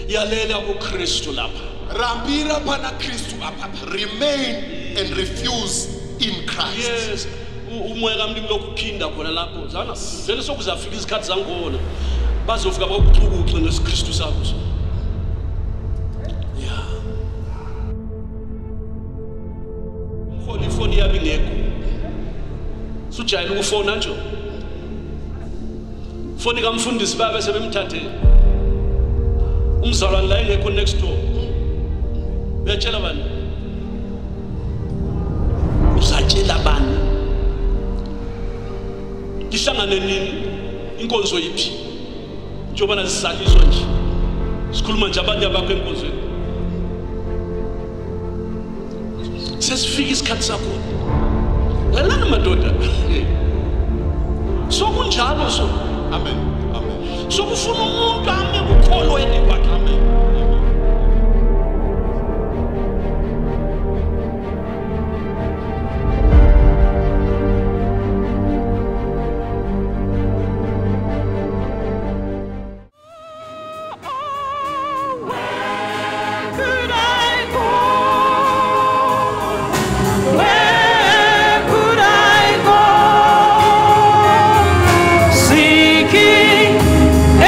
yalela uKristu lapha. Rambira pana Kristu apa. Remain and refuse in Christ. Yes. Umoya kaMlimi lokuphinda khona lapho. Zana vele sokuzafika isikhathi zangona. Bazofika bokuxukuxe ngesikristu sakho. Yeah. Khona ifoni yabi ngekho. Sujayela ukufona nje. Foni kamfundisi baba sebemthathe. Umzalwane la engekho next door. Uyatshela bani? Uzatshela bani? Ihlangane nini? Inkonzo yiphi? Njengoba nazisaliswa nje. Sikhuluma nje abantu abakho enkonzweni. Sesifika isikhathi sakho. Lalana madoda. Sokunjalo so. Amen. Amen. Sokufuna umuntu ame ukholweni kwakhe. Amen. Seeking a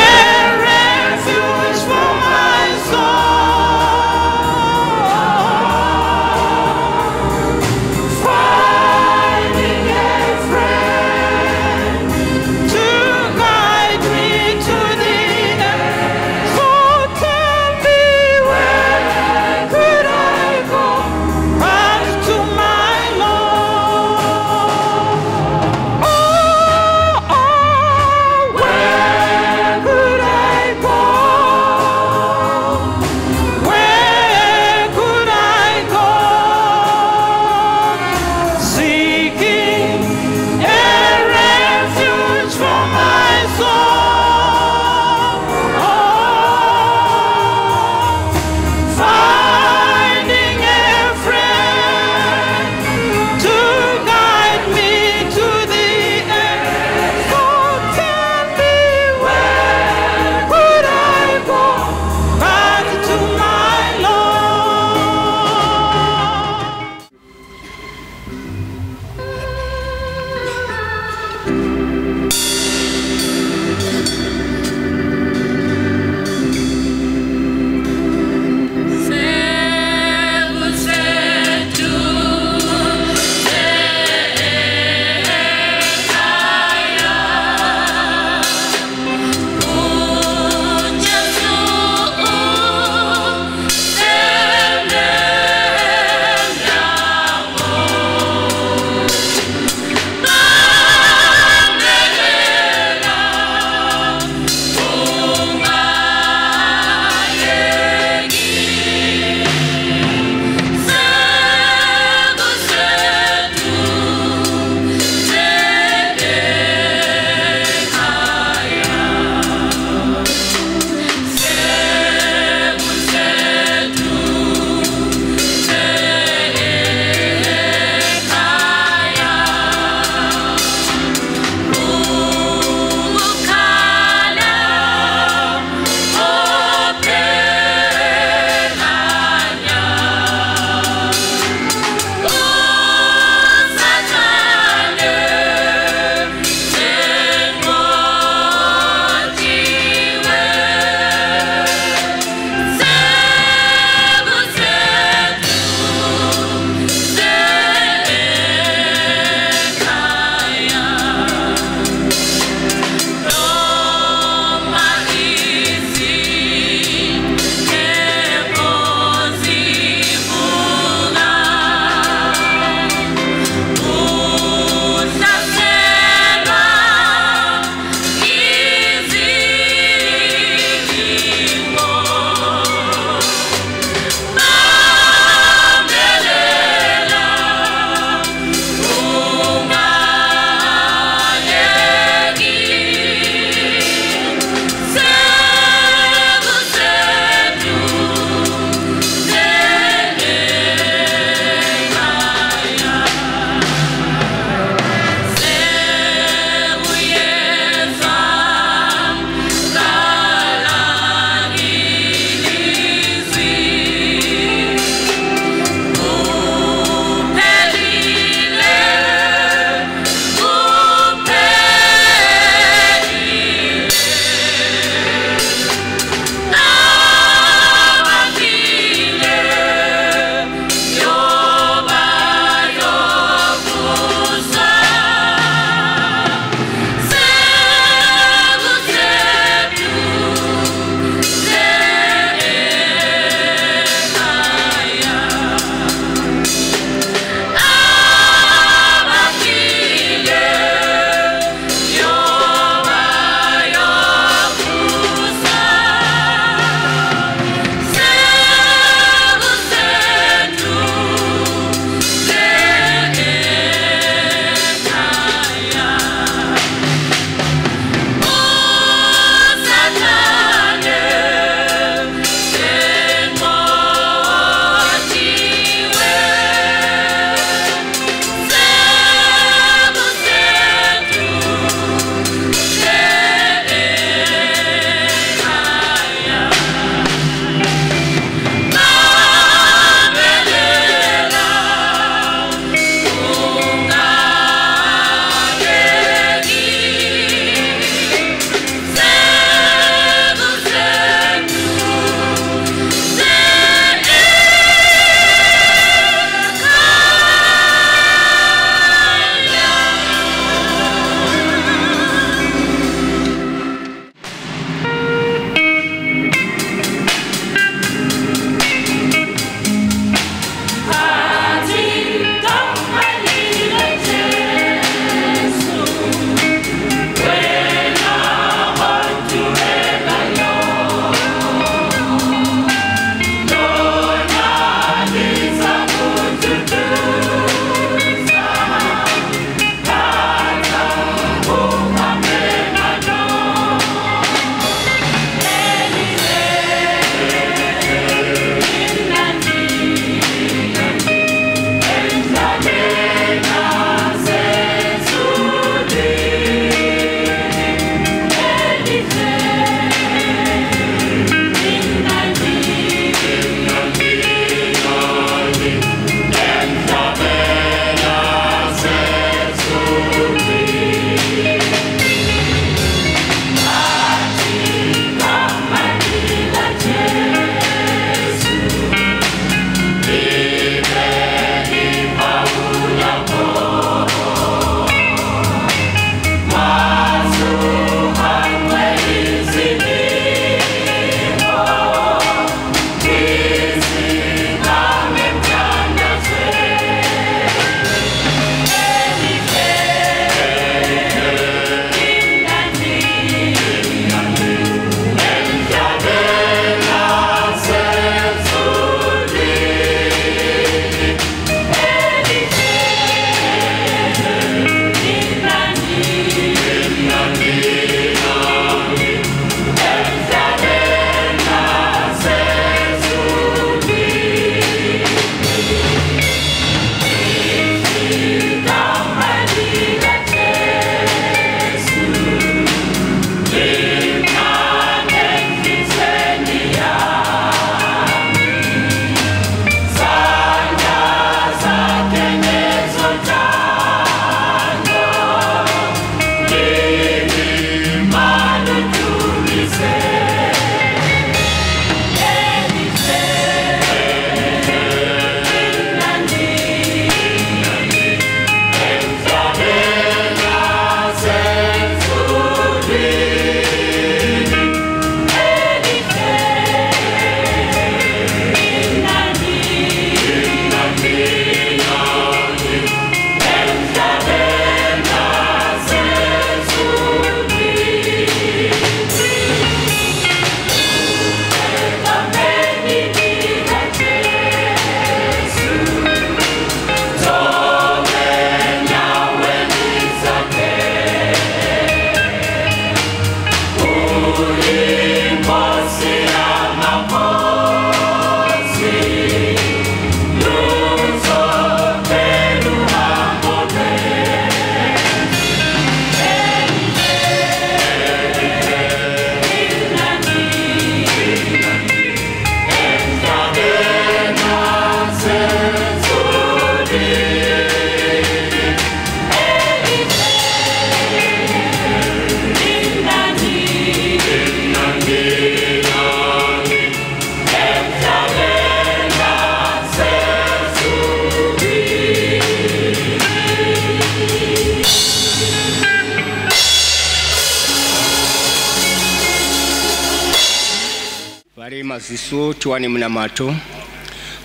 Vari maziso tuwane munamato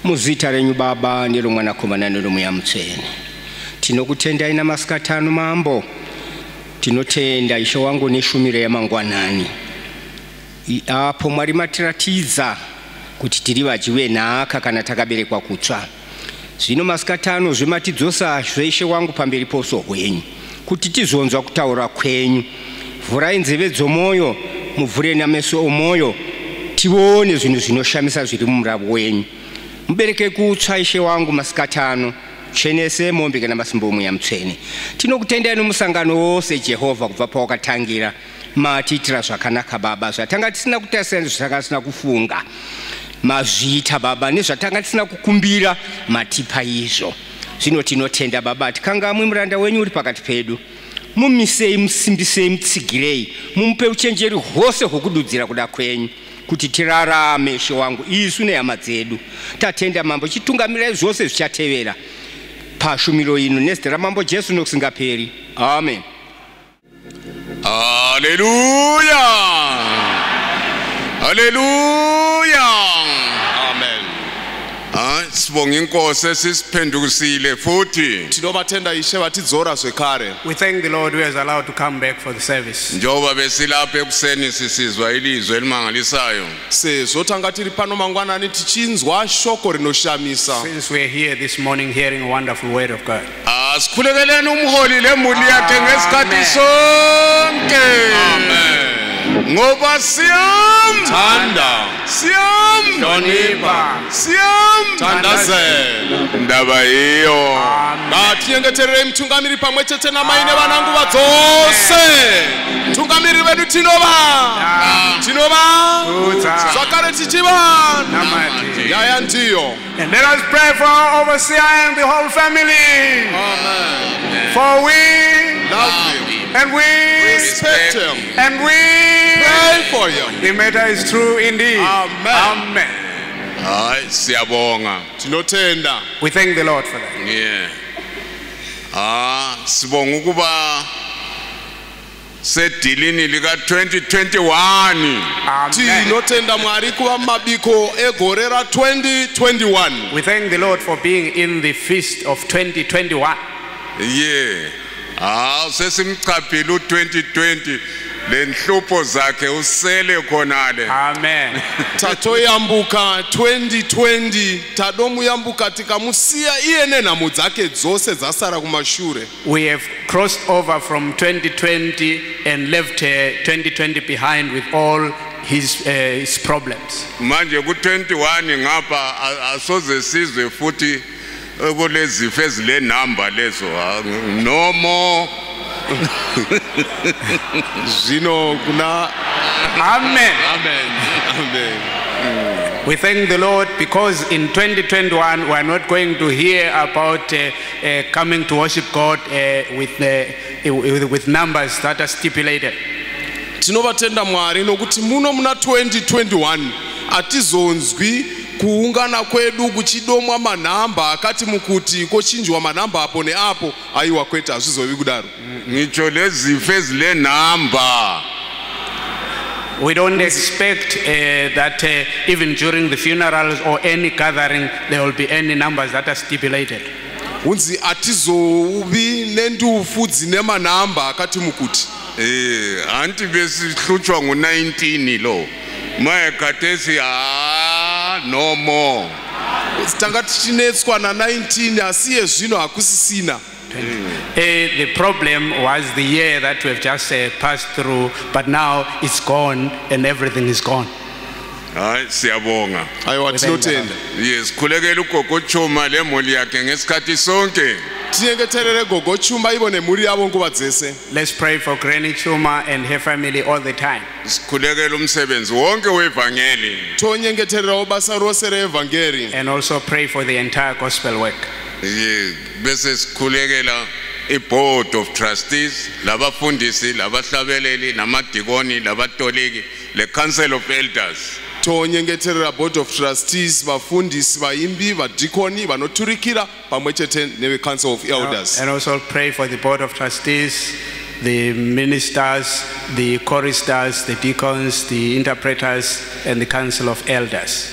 muzita renyu Baba ndiro Mwanakomana ndiro Mweya Mutsvene. Tinokutenda ina masikatano mambo. Tinotenda Ishe wangu neshumiro yamangwanani. Apo Mwari matiratiza kuti tiri vadyi venhaka kana takaberekwa kutsva. Zvino masikatano zvematidzosa zveshe wangu pamberi poso hwenyu kuti tizonzwa kutaura kwenyu. Vhurai nzeve dzomwoyo, muvhure nameso omwoyo, tione zvinhu zvinoshamisa zviri mumuravo wenyu. Mubereke kutsva Ishe wangu masikatano, chenese mombe kana masimba oMweya Mutsvene. Tinokutendai nomusangano wose Jehovha kubva pawakatangira. Matiitira zvakanaka Baba, zvatanga tisina kutarisira nezvatanga tisina kufunga. Mazviita Baba nezvatanga tisina kukumbira matipa izvo. Zvino tinotenda Baba, tikanga mumwe muranda wenyu uri pakati pedu. Mumisei, musimbisei, mutsigirei, mumupe uchenjeri hwose hwokududzira kuda kwenyu kuti tirarame Ishe wangu isu nehama dzedu. Tatenda mambo chitungamirai zvose zvichatevera pashumiro ino nezita raMambo Jesu nokusingaperi. Amen. Hallelujah. Hallelujah. Amen. Sibonga inkosi esisiphendukisile futhi. Tinobatenda Ishe vatidzora zvekare. We thank the Lord who has allowed to come back for the service. Njoba besilapha ekuseni sisizwa ilizwe elimangalisayo. Sezvo tanga tiri pano mangwanani tichinzwa shoko rinoshamisa. Since we're here this morning hearing a wonderful word of God. Sikhulekeleni umholi lemuli yakhe ngesikhathi sonke. Amen. Ngoba siyamthanda, siyamhlonipha, siyamthandazela. Ndaba yiyo. Ngatinyengeterere imthungamiri pamwe chete namaine vanangu vadzose. Mthungamiri vedu tinoba. Zvakare tichiva. Yaya ndiyo. And let us pray for our overseer and the whole family. Amen. For we love him. And we respect him. And we pray for him. The matter is true indeed. Amen. Hayi siyabonga. Tinotenda. We thank the Lord for that. Yeah. Sibonga ukuba sedilini lika 2021. Tinotenda Mwari kuva mabiko egore ra 2021. We thank the Lord for being in the feast of 2021. Yeah. Sesimchaphile u2020 lenhlupho zakhe usele khonale. Amen. Tatoyambuka 2020 tadomuyambuka tikamusiya iyene nhamo dzake dzose dzasara kumashure. We have crossed over from 2020 and left 2020 behind with all his problems. Manje ku21 ngapha asoze sizwe futhi kulezifo ezile number lezo no more. Zvino kuna. Amen. Amen. Amen. We thank the Lord because in 2021 we are not going to hear about coming to worship God with numbers that are stipulated. Tinovatenda Mwari nokuti muno muna 2021 atizonzwi kuungana kwedu kuchidomwa manhamba akati mukuti kochinjwa manhamba apo neapo. Aiwa kwete hazvizovi kudaro. Ngicho lezifo ezile number. We don't expect that even during the funerals or any gathering there will be any numbers that are stipulated. Unzi atizovi nendufu dzine manhamba akati mukuti. Anti besihluthwa ngo19 lo. Mayekatesi no more. Tanga tichinetswa na19 asiye zvino hakusisina. The problem was the year that we've just passed through, but now it's gone and everything is gone. Hayi siyabonga. Aiwa tinotenda. Yes, khulekela ugogo Chuma lemoli yakhe ngesikhathi sonke. Tinyengeterere gogo Chuma ibo nemhuri yabo nguva dzese. Let's pray for Granny Chuma and her family all the time. Sikhulekela umsebenzi wonke wevangeli. Tonyengeterera ubasa rose reevangeli. And also pray for the entire gospel work. Yeah, bese sikhulekela i-board of trustees, labafundisi, labahlabeleli, namadikoni, labatoliki, le council of elders. Tonyengeterera board of trustees, vafundisi, vaimbi, vadikoni, vanoturikira pamwe chete neve council of elders. And also pray for the board of trustees, the ministers, the choristers, the deacons, the interpreters, and the council of elders.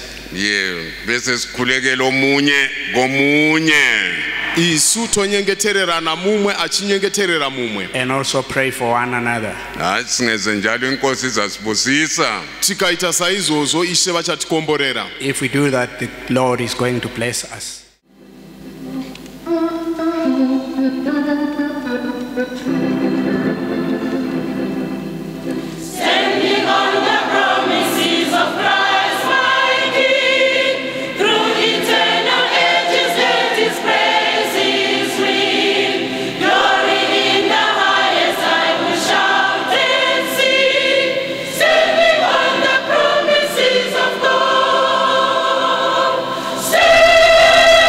Bese sikhulekela omunye komunye. Isu tonyengetererana mumwe achinyengeterera mumwe. And also pray for one another. Hayi singeze njalo inkosi izasibusisa. Tikaita saizozo ishe vachatikomborera. If we do that, the Lord is going to bless us. Standing on the promises of Christ, my King, through eternal ages let His praises ring. Glory in the highest I will shout and sing. Standing on the promises of God. Standing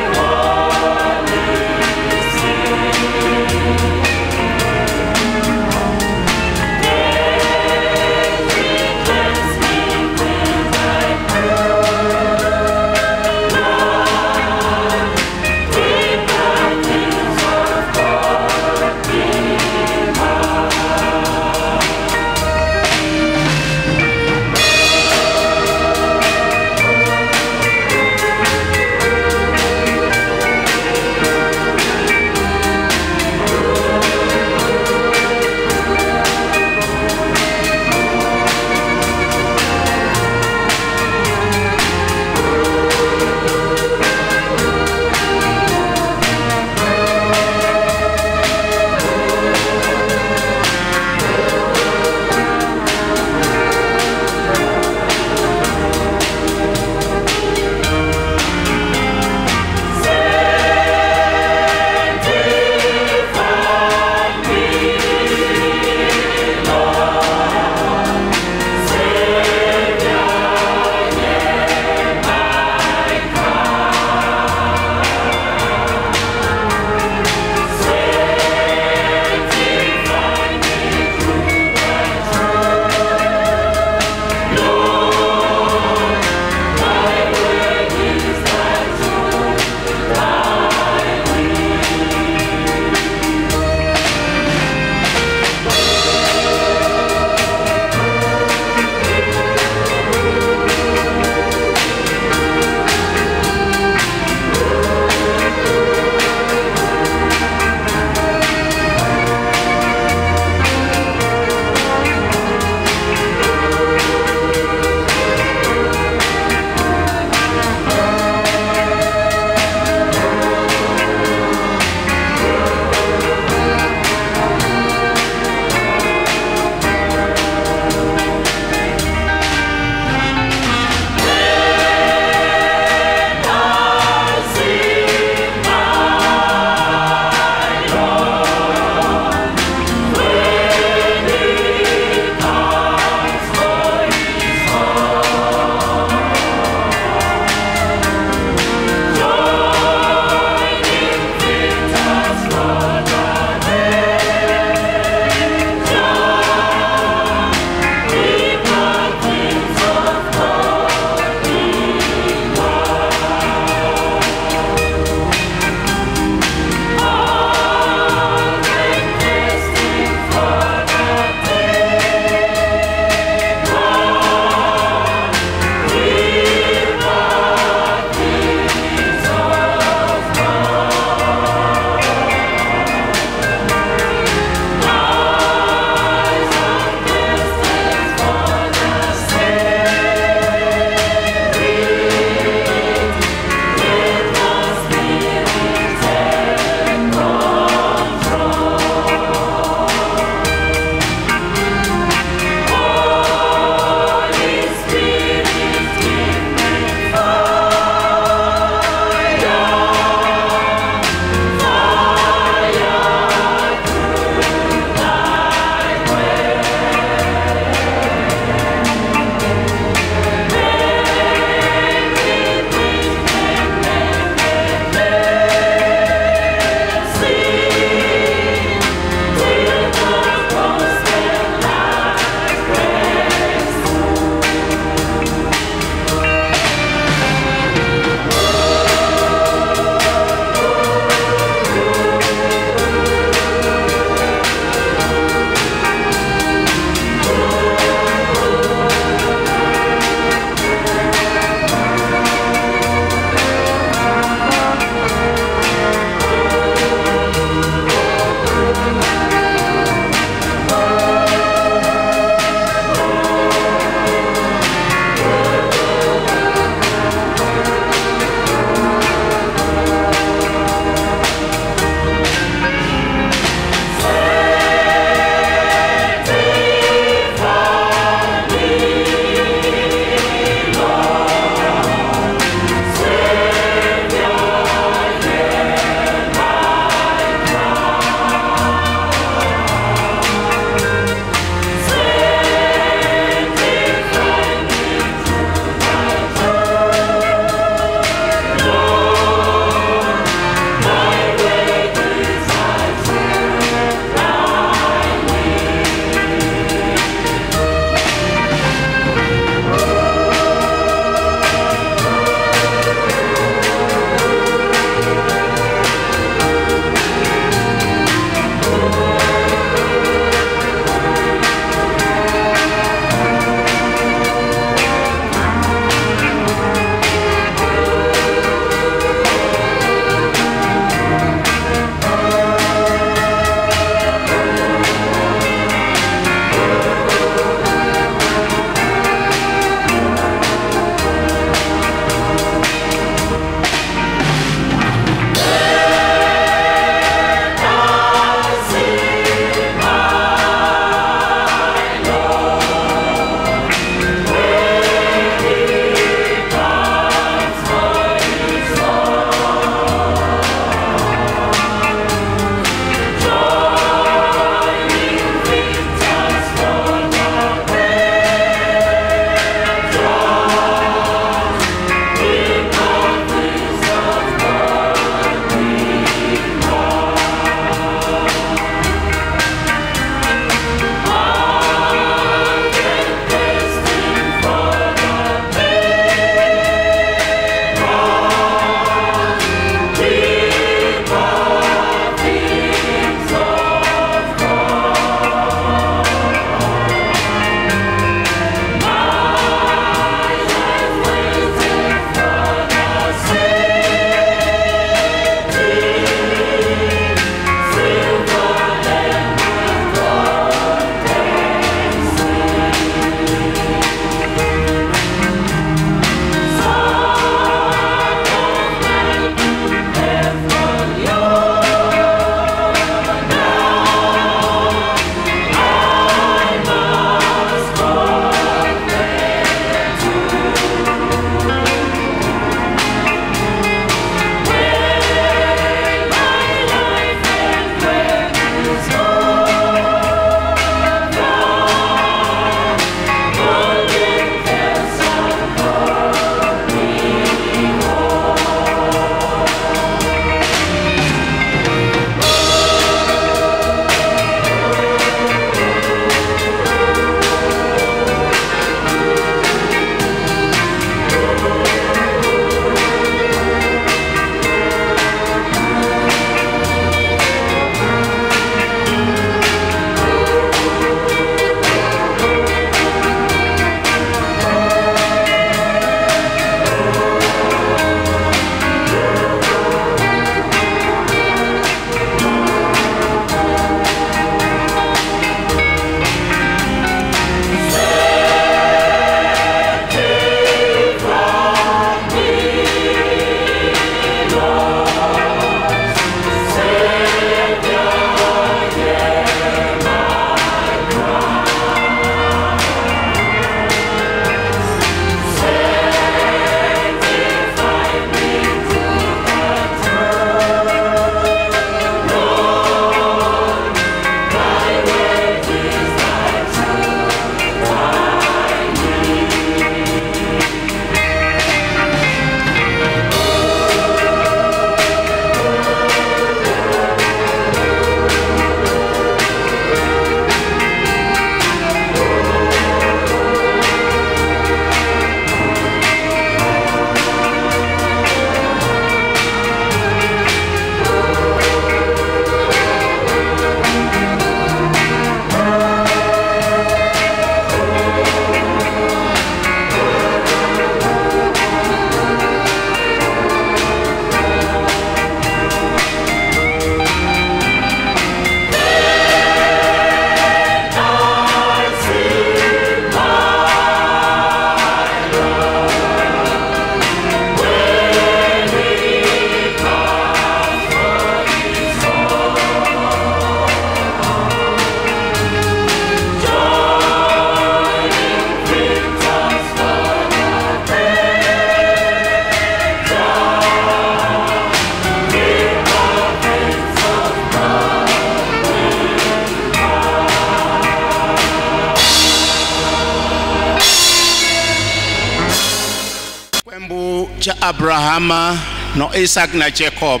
cha Abrahama no Isaac na Jacob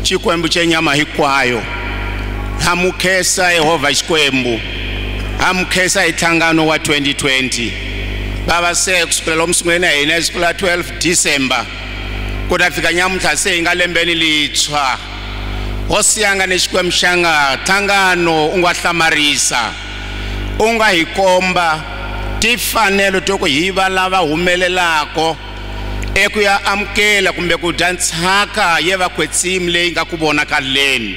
chikwembu chenyama hikwayo hamukhesa Yehova chikwembu hamukhesa ihlangano wa 2020 baba sekusukela lomsungweni yena isukela 12 December kodwa fika nyamhla seyingalembeni lithwa osiyanga neshikwemshanga thangano ungwahlamarisa ungahikomba tifanelo tokuhiva lava humelelako ekuya amkela kumbe kudantsaka yeva kwetsim leyi nga ku vonakaleni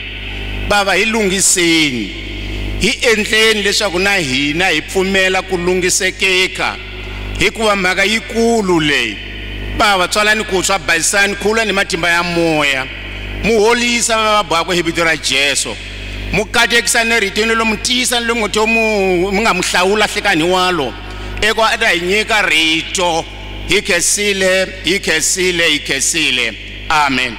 bava hi lungiseni hi endleni leswaku na hina hi pfumela ku lungisekeka hikuva mhaka yikulu leyi bava tswalani kutswa basisani khula ni matimba ya moya muholisa mabakwe hi vito ra Jesu mukatekisa ni ritini lomu tisa ni lomu tomu munga muhlawula hlekani walo eko ata hi nyika rito hi khesile amen.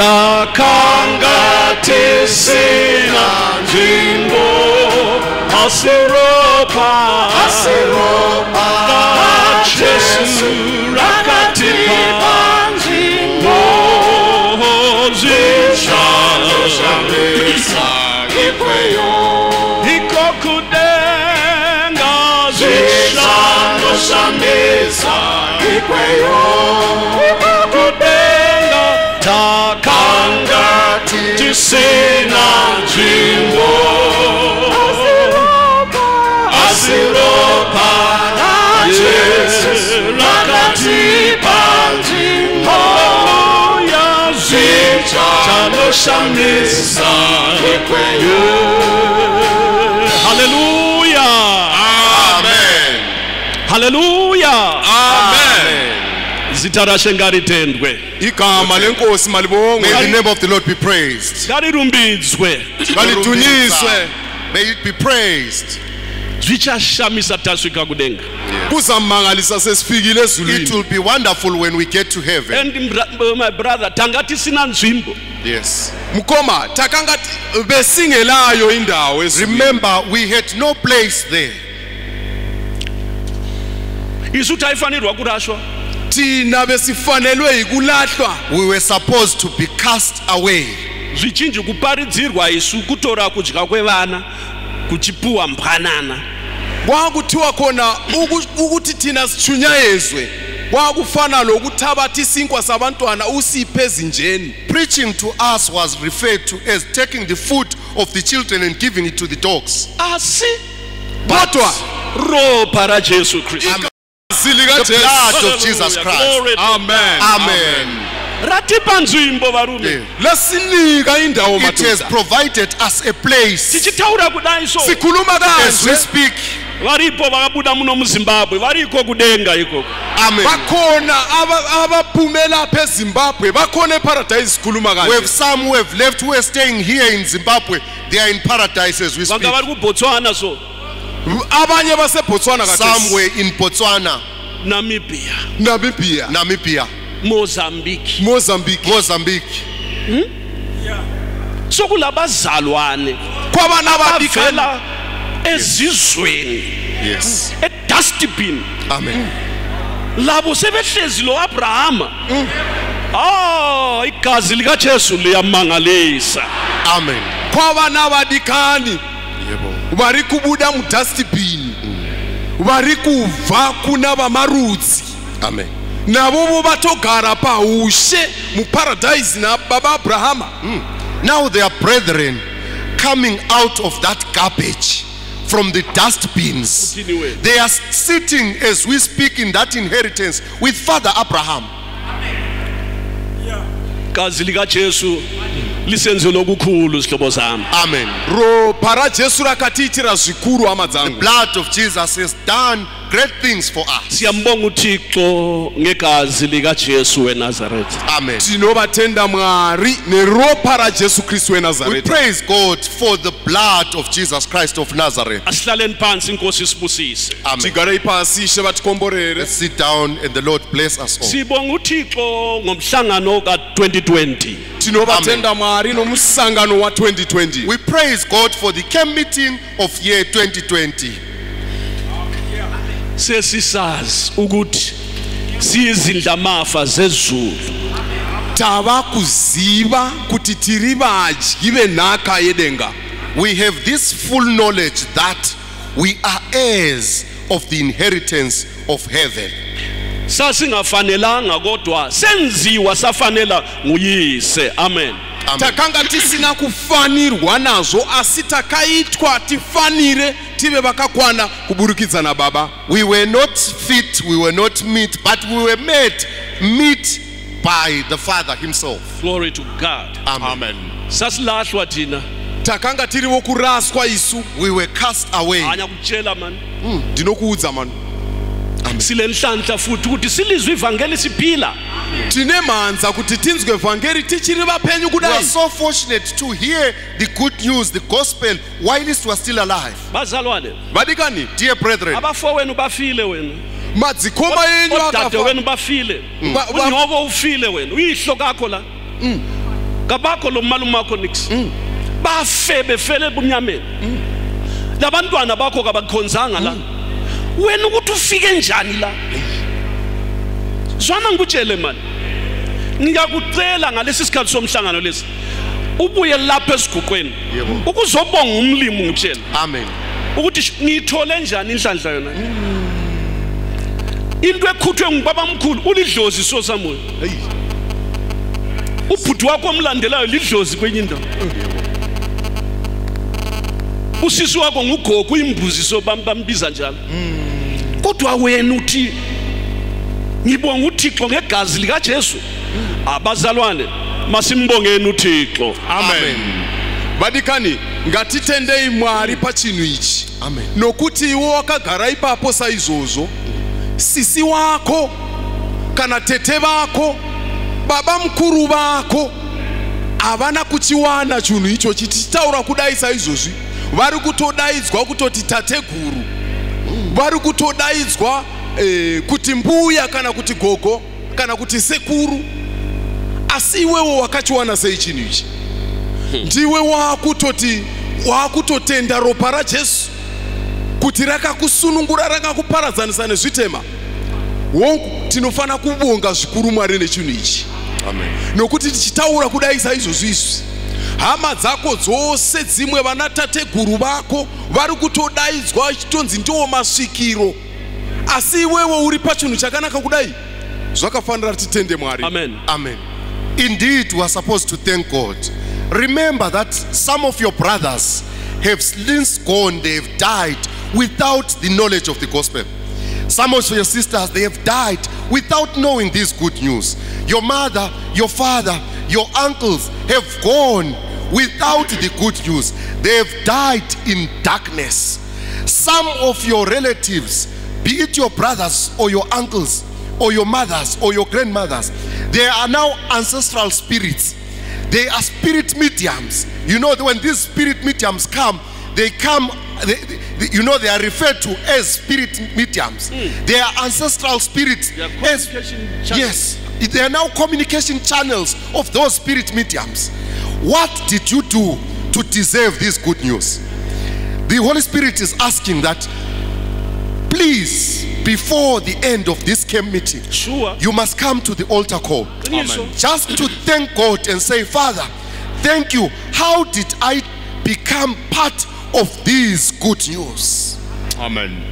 Takanga tisina jimbo asiropa Jesu rakatipa jimbo zishalo shamisa ikweyo ikokudenga zishalo shamisa ikweyo Takanga tisina jimbo asiropa Jesu rakatipa jimbo zichalo shamisa ikweyo. Hallelujah. Amen. Hallelujah. Amen. Zitarashe ngaritendwe igama lenkosi malibongwe. May the name of the Lord be praised. ngarirumbidzwe Galitunyiswe. May it be praised. zvichashamisa tasvika kudenga kuzamangalisa sesifikile It ezulwini. will be wonderful when we get to heaven. and my brother tanga tisina nzvimbo Yes. mukoma takanga besingelayo indawo ezulwini. Remember, we had no place there. isu taifanirwa kurashwa thina besifanelwe ikulahlwa. We were supposed to be cast away. zvichinji kuparidzirwa isu kutora kudya kwevana kuchipuwa mbwanana kwakuthiwa khona ukuthi thina sichunyayezwe kwakufana lokuthabatha isinkwa sabantwana usiphe ezinjeni. Preaching to us was referred to as taking the food of the children and giving it to the dogs. asi kodwa ropa rajesu kristu The blood of Jesus Christ. amen Amen. ratipa nzvimbo varume lasinika indawo It has madoda. provided us a place. tichitaura kudai so sikhuluma As we kanje speak, varipo vakabuda muno muzimbabwe variko kudenga ikoko. Amen. bakhona abaphumela phe Zimbabwe bakhona eparadise khuluma We have kahle. some who have left, who are staying here in Zimbabwe. They are in paradise as we speak. Vanga vari kuBotswana so Abanye base Botswana Some were kahle. in Botswana, Namibia, Namibia, Mozambique. Mozambique. Sokulabazalwane kwabana abadikani. bavela ezizweni Yes. edustbin Amen. labo sebehlezi lo Abrahama. Igazi likaJesu liyamangalisa. Amen. Kwabana abadikani vari kubuda mu dustbin vari kubva kuna vamarudzi Amen. navo vo vatogara paushe mu paradise na baba Abrahama. Now they are brethren coming out of that garbage from the dustbins. Continue. They are sitting as we speak in that inheritance with Father Abraham. Igazi likaJesu lisenze lokukhulu sihlobo sami. Amen. Ropa ra Jesu rakatiitira zvikuru hama The dzangu. blood of Jesus has done great things for us. Siyambonga uThixo ngegazi likaJesu weNazaretha. Amen. Tinovatenda Mwari neropa ra Jesu Kristu We weNazaretha. praise God for the blood of Jesus Christ of Nazareth. Asihlaleni phansi inkosi isibusise. Amen. Tigarei pasi Ishe vatikomborere. Let's sit down and the Lord bless us all. Sibonga uThixo ngomhlangano ka2020. Tinovatenda Mwari nomusangano wa 2020. We praise God for the camp meeting of year 2020. Sesisazi ukuthi siyizindlamafa zezulu. Tava kuziva kuti tiri vadyi venhaka yedenga. We have this full knowledge that we are heirs of the inheritance of heaven. Sasingafanelanga kodwa senziwa safanela nguyise. Amen. Amen. Takanga tisina kufanirwa nazo asi takaitwa tifanire tive vakakwana kuburikidza na baba. We were not fit, we were not meet, but we were made meet by the Father himself. Glory to God. Amen. Sasilahlwa thina. Takanga tirivo kuraswa isu. We were cast away. Anya kutshela man. Ndinokuudza mani. Silenhlanhla futhi ukuthi silizwe ivangeli siphila. Tine mhanza kuti tinzwe vhangeri tichiri vapenyu We are kudai. so fortunate to hear the good news, the gospel, whilst we are still alive. Bazalwane, Vadikani, Dear brethren, abafowenu bafile wena. madzikoma enyu Odade akafa. wenu bafile. Unyoko ufile wena. Uyihlo kakho la. Kabakho lo malume wakho nix. Bafe befele ebunyameni. Labantwana bakho kabakhonzanga la. Wena ukuthi ufike njani la? Zwana ngikutshele man. Ngiyakucela ngalesi sikhathi somhlangano lesi. Ubuye lapha esiguqweni. Ukuzobonga umlimi ngitshela. Amen. Ukuthi ngithole njani inhlanhla yona. Into ekhuthwe ngubaba mkhulu ulidlozi sosamoya. Ubhuti wakho omlandelayo lidlozi kwenye indawo. Usisi wakho ngugogo uyimbuzi so bambiza njalo. Kodwa wena uthi ngibonga uThixo ngegazi likaJesu. Abazalwane masimbongeni uThixo. Amen. Vadikani, ngatitendei Mwari pachinhu ichi. Amen. Nokuti iwo wakagara ipapo saizvozvo, sisi wako kana tete vako, baba mukuru vako havana kuchiwana chinhu icho chitichitaura kudai saizvozvi. Vari kutodaidzwa kutoti tateguru, vari kutodaidzwa kuti mbuya kana kuti gogo kana kuti sekuru. Asi iwewo wakachiwana sei chinhu ichi? Ndiwe wakutotenda ropa raJesu kuti rakakusunungura rakakuparadzanisa nezvitema. Wongu tinofana kubonga zvikuru Mwari nechinhu ichi. Amen. Nokuti tichitaura kudai saizvozvi izvi, hama dzako dzose dzimwe vana tateguru vako vari kutodaidzwa chitonzi ndiwo masvikiro. Asi iwewo uri pachinhu chakanaka kudai. Zvakafanira titende Mwari. Amen. Amen. Indeed, we are supposed to thank God. Remember that some of your brothers have since gone, they have died without the knowledge of the gospel. Some of your sisters, they have died without knowing this good news. Your mother, your father, your uncles have gone without the good news. They have died in darkness. Some of your relatives, be it your brothers or your uncles or your mothers or your grandmothers, they are now ancestral spirits. They are spirit mediums. You know, when these spirit mediums come, they come, they are referred to as spirit mediums. They are ancestral spirits. They are communication channels. Yes, they are now communication channels of those spirit mediums. What did you do to deserve this good news? The Holy Spirit is asking that, please, before the end of this camp meeting, Sure. you must come to the altar call. Amen. Just to thank God and say, Father, thank you. How did I become part of this good news? Amen.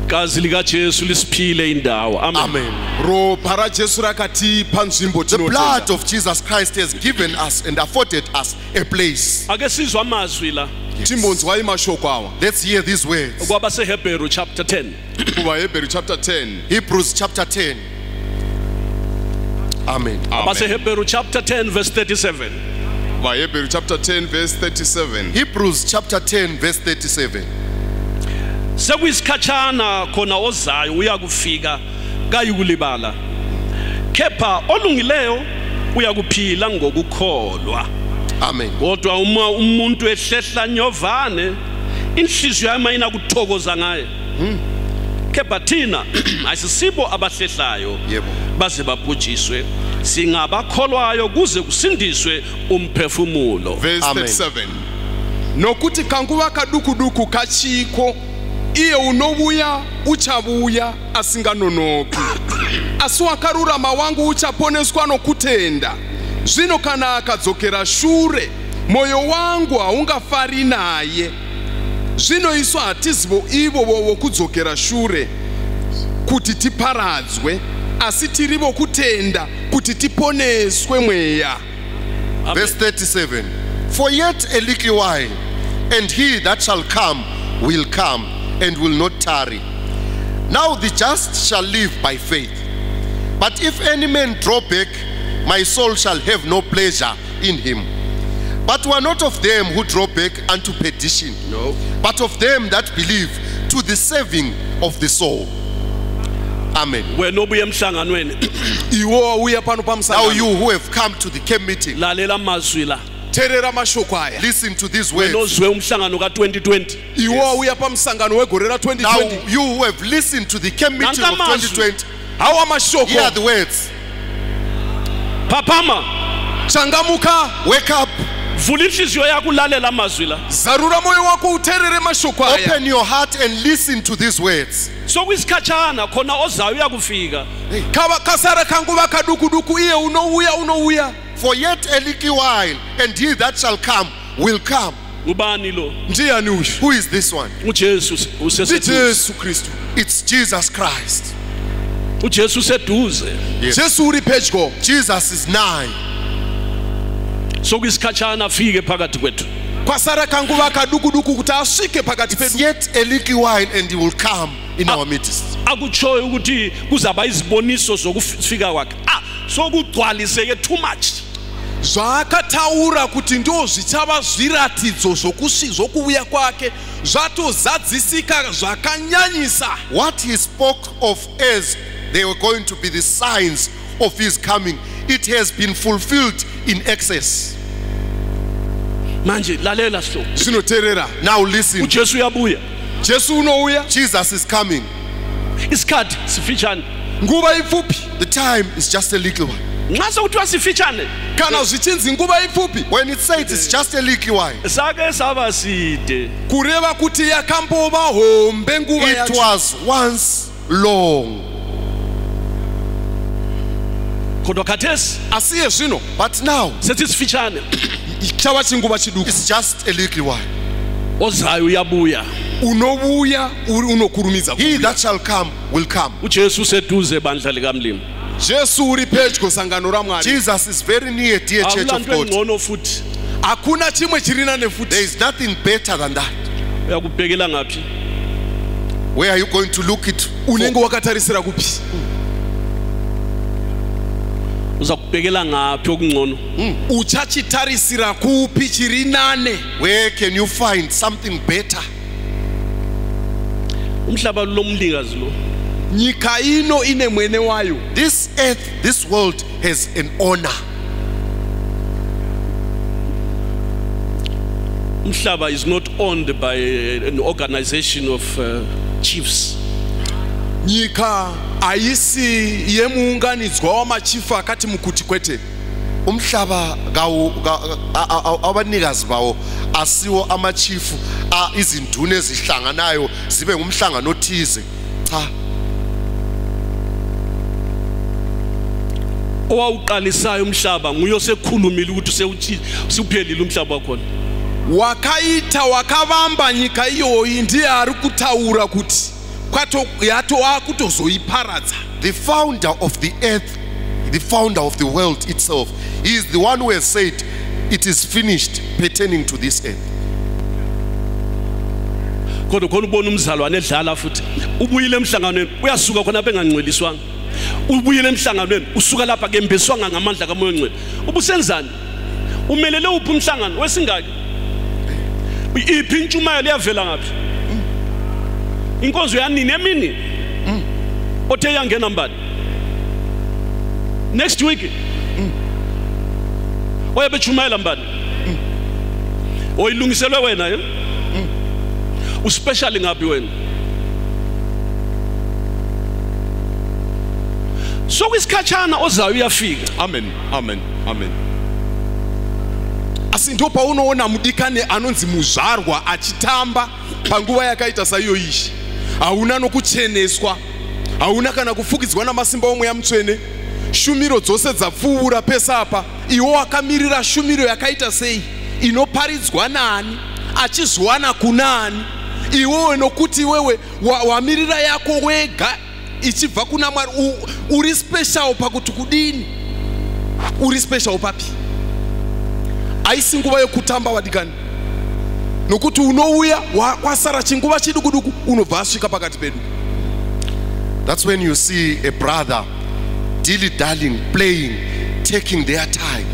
Gazi lika Jesu lisiphile indawo. Amen. Amen. Ro para Jesu rakati panzvimbo The tinotenda. blood of Jesus Christ has given us and afforded us a place. Ake sizwe amazwi la. Timbonzwai mashoko awa. Let's hear these words. Kwabase Hebrew chapter 10. Kuva Hebrew chapter 10. Hebrews chapter 10. Amen. Abase Amen. Hebrew chapter 10 verse 37. Va Hebrew chapter 10 verse 37. Hebrews chapter 10 verse 37. Sekuyisikhatshana khona ozayo uyakufika kayukulibala. Kepha olungileyo uyakuphila ngokukholwa. Amen. Kodwa uma umuntu ehlehla nyovane inhliziyo yami inakuthokoza ngaye. Kepha thina ayisisibo abahlehlayo Yebo. baze babhujiswe singabakholwayo kuze kusindiswe umphefumulo. Verse Amen. 37. Nokuti kanguva kadukuduku kachiko iye unovuya uchavuya asinganonoki asi wakarurama wangu uchaponeswa nokutenda. Zvino kana akadzokera shure moyo wangu haungafari naye. Zvino isu hatizivo ivo vokudzokera shure kuti tiparadzwe asi tiri vokutenda kuti tiponeswe mweya. Verse 37. For yet a little while, and he that shall come will come and will not tarry. Now the just shall live by faith. But if any man draw back, my soul shall have no pleasure in him. But we are not of them who draw back unto perdition, No. but of them that believe to the saving of the soul. Amen. Wena obuye emhlanganweni Iwo uya pano Now pamsangano. you who have come to the camp meeting, lalela amazwi la. Terera mashoko aya. listen to these Wena words. ozwe umhlangano ka2020. Iwo uya pamsangano wegore ra Now 2020. you who have listened to the camp meeting of Nanka amazwi. 2020, Hawa hear the mashoko. words. Phaphama, Changamuka. Wake up, vula inhliziyo yakho ulalela amazwi la. Zarura moyo wako uterere mashoko aya. open your heart and listen to these words. Sokuyisikhatshana khona ozayo uyakufika. Kava kasara kanguva kadukuduku iye unouya. For yet a little while, and he that shall come will come. Ubani lo? Ndiani uyu? Who is this one? uJesu Ndi useseduze. Jesu Kristu. It's Jesus Christ. uJesu useduze. Jesu uri pedyo. Jesus is nigh. Sokuyisikhatshana afike phakathi kwethu. Kwasara kanguva kadukuduku kuti asvike pakati It's pedu. yet a little while, and he will come in our midst. Akutshoyo ukuthi kuzaba iziboniso zokufika kwakhe. Sokugcwaliseke too much. Zvakataura kuti ndo zvichava zviratidzo zvokuuya kwake zvatozadzisika zvakanyanyisa. What he spoke of as they were going to be the signs of his coming, it has been fulfilled in excess. Manje lalela so. Zvinoteerera. Now listen, uJesu uyabuya. Jesu unouya. Jesus is coming. Isikhathi sifitshane. Nguva ipfupi. The time is just a little one. Nxa sekuthiwa sifitshane, Kana zvichinzi nguva ipfupi. When it says it's just a little while, sake saba side. Kureva kuti yakambova hombe nguva it yacho. was once long. Kodwa khathesi Asiye zvino But now, sethi sifitshane. chava chinguva chiduku. it's just a little while. Ozayo uyabuya. Unovuya unokurumidza He kuuya. that shall come will come. uJesu useduze bandla likamlimi. Jesu uri pedyo sangano raMwari. Jesus is very near, dear church of Akulanto God. engcono futhi. Hakuna chimwe chirina There nefuti. is nothing better than that. Uyakubhekela ngapi? Where are you going to look it? Unenge wakatarisira kupi? Uzakubhekela ngapi okungcono? Uchachitarisira kupi chiri nane? Where can you find something better? umhlaba lomlikazi lo. nyika ino ine mwene wayo. This earth, this world has an owner. Umhlaba is not owned by an organization of chiefs. nyika ayisi yemuunganidzwa wamachifu akati mukuti kwete. Umhlaba abanikazi bawo asiwo amachifu izinduna ezihlanganayo zibe ngumhlangano othize. Cha. Owawuqalisayo umhlaba nguyo sekhulumile ukuthi usuphelile umhlaba wakhona. Wakaita wakavamba nyika iyoyi ndiye ari kutaura kuti yatova kutozoiparadza. The founder of the earth, the founder of the world itself, he is the one who has said it is finished pertaining to this earth. Kodwa khona ubona umzalwane edlala futhi ubuyile emhlanganweni uyasuka khona bengangcweliswanga. Ubuyile emhlanganweni usuka lapha ke mbeswanga ngamandla kamoya ongcwele. Ubusenzani? Umelele uphi umhlangano wesingaki? Iphi intshumayelo liyavela ngaphi? Inkonzo yanini emini? Othe yangena mbani? Next week? Oyabechumayela mbani? Oyilungiselwe wena ye? Uspecial ngaphi wena? So kwisikhatshana ozayo uyafika. Amen, amen, amen. Asinto paunoona mudikane anonzi muzvarwa achitamba panguva yakaita saiyo ishi. Hauna nokucheneswa, hauna kana kufukidzwa namasimba omweya mutsvene. Shumiro dzose dzapfuura pesa apa. Iwo wakamirira shumiro yakaita sei inoparidzwa nani achizwana kunani. Iwewe nokuti wewe wamirira yako wega ichibva kuna Mwari uri special pakuti kudini. Uri special papi? Aisi nguva yokutamba wadikani. Nokuti unouya kwasara chinguva chidukuduku unobva asvika pakati pedu. That's when you see a brother dilly-dallying, playing, taking their time.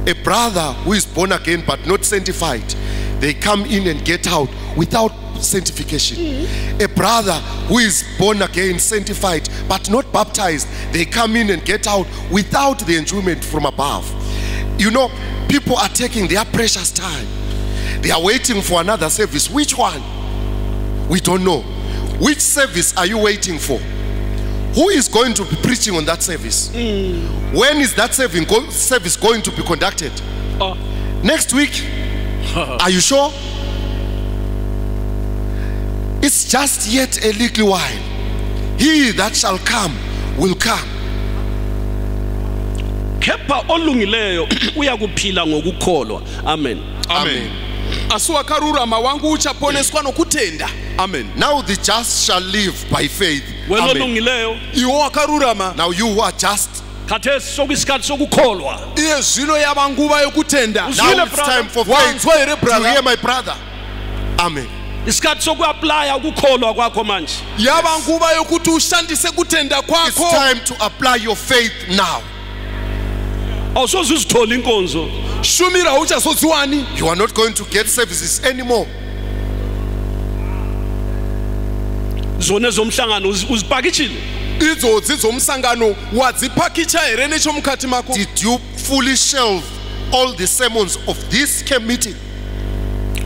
A brother who is born again but not sanctified, they come in and get out without sanctification. A brother who is born again, sanctified but not baptized, they come in and get out without the enjoyment from above. You know, people are taking their precious time. They are waiting for another service. Which one? We don't know. Which service are you waiting for? Who is going to be preaching on that service? When is that service going to be conducted? Next week? Are you sure? It's just yet a little while. He that shall come will come. Kepha olungileyo uyakuphila ngokukholwa. Amen. Amen. Asuwakarurama wangu uchaponeswa nokutenda. Amen. Now the just shall live by faith. Olungileyo. Iwo wakarurama. Now you who are just. Khathesi sokuyisikhathi sokukholwa. Iye zvino yabanguva yokutenda. Now it's time for faith to hear my brother. Amen. Isikhathi sokuapply ukukholwa kwakho manje. Yabanguva yokuthi ushandise kutenda kwakho. It's time to apply your faith now. Awusoze uzithola inkonzo. Shumira uchazodziwani. You are not going to get services anymore. Zona zomhlangano uzipakishile. Idzodzi dzomsangano wadzipakicha here nechomukati mako. Did you fully shelve all the sermons of this camp meeting?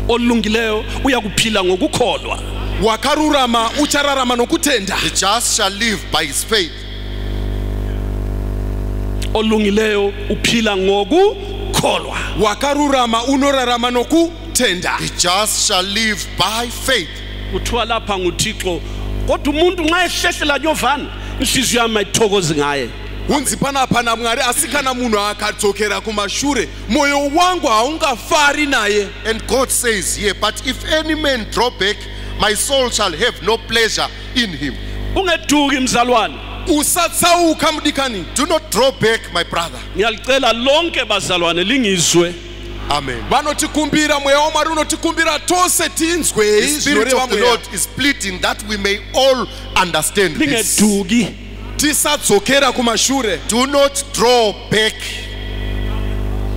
Olungileyo uyakuphila ngokukholwa. Wakarurama uchararama nokutenda. The just shall live by his faith. Olungileyo uphila ngokukholwa. Wakarurama unorarama nokutenda. The just shall live by faith. Uthiwa lapha nguThixo kodwa umuntu nxa ehlehlela nyovana inhliziyo yami ayithokozi ngaye. Unzi panapa na Mwari asikana munhu akadzokera kumashure moyo wangu haungafari naye. And God says here, but if any man draw back, my soul shall have no pleasure in him. Ungeduki mzalwane. Usatsauka mdikani. Do not draw back, my brother. Ngiyalicela lonke bazalwane lingizwe. Amen. Vanotikumbira mweya waMwari unotikumbira tose tinzwe. The Spirit of the Lord is pleading that we may all understand this. Lingeduki. Tisadzokera kumashure. Do not draw back.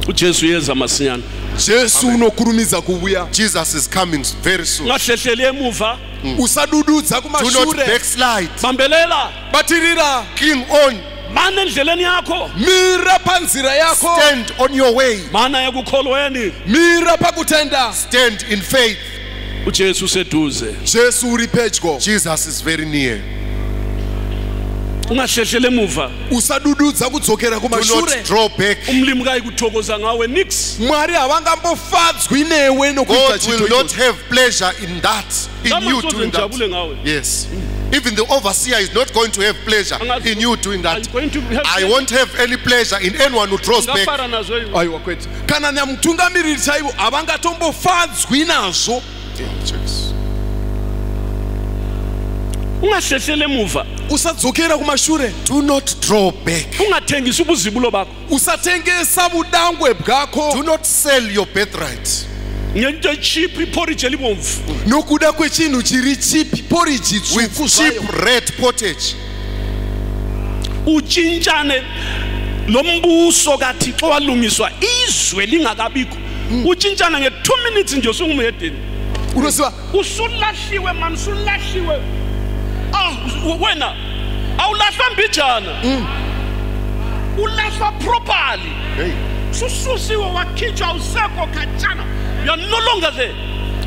uJesu yeza masinyana. Jesu unokurumiza kubuya. Jesus is coming very soon. Ungahlehleli emuva. Usadududza Do not kumashure. backslide. Bambelela. Batirira. Cling on. Mana endleleni yakho. Mira panzira yako. Stand on your way. Mana ekukholweni. Mira pakutenda. Stand in faith. uJesu useduze. Jesu uri pedyo. Jesus is very near. Ungahlehlele emuva. Usadududza kudzokera Do kumashure. not draw back. Umlimi kayikuthokoza ngawe nix. Mwari havangambofadzwi newe nokuita God will chito not ichocho. have pleasure in that, in you doing Ngijabule that. ngawe. Yes. Even the overseer is not going to have pleasure in you doing Are you that. going to have I won't have any pleasure in anyone who draws back. ngafara nazo iwe. Aiwa kwete. Kana nyamutungamiriri chaivo havangatombofadzwi nazvo. Ungahlehlele emuva. Usadzokera kumashure. Do not draw back. Ungathengisa ubuzibulo bakho. Usatengesa budangwe bwako. Do not sell your birthright. Ngento cheap iporridge elibomvu. Nokuda kwechinhu chiri cheap porridge With tsvuku cheap zvayo. red pottage. Uchintshane lombuso kaThixo walungiswa izwe lingakabikho. Uchintshana nge2 minutes nje usungumhedeni. Unosiva Usulahliwe man, usulahliwe. Wena awulahlwa mbijana. Ulahlwa properly. Hey. Sususiwe wakhitshwa usekho khatshana. You are no longer there.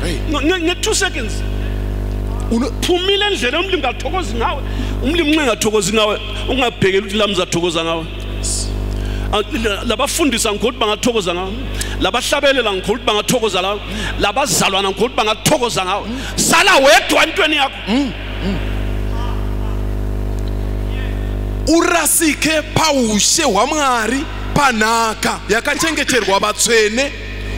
Hey. Nge2 seconds. Phumile endlele umlimi ngathokozi ngawe. Umlimi ngingathokozi ngawe. Ungabhekela ukuthi lamzathokoza ngawe. Labafundisa ngikho ukuthi bangathokoza ngawe. Labahlabelela ngikho ukuthi bangathokoza ngawe. Labazalwana ngikho ukuthi bangathokoza ngawe. Sala wedwa entweni yakho. urasike paushe hwamwari panhaka yakachengeterwa vatsvene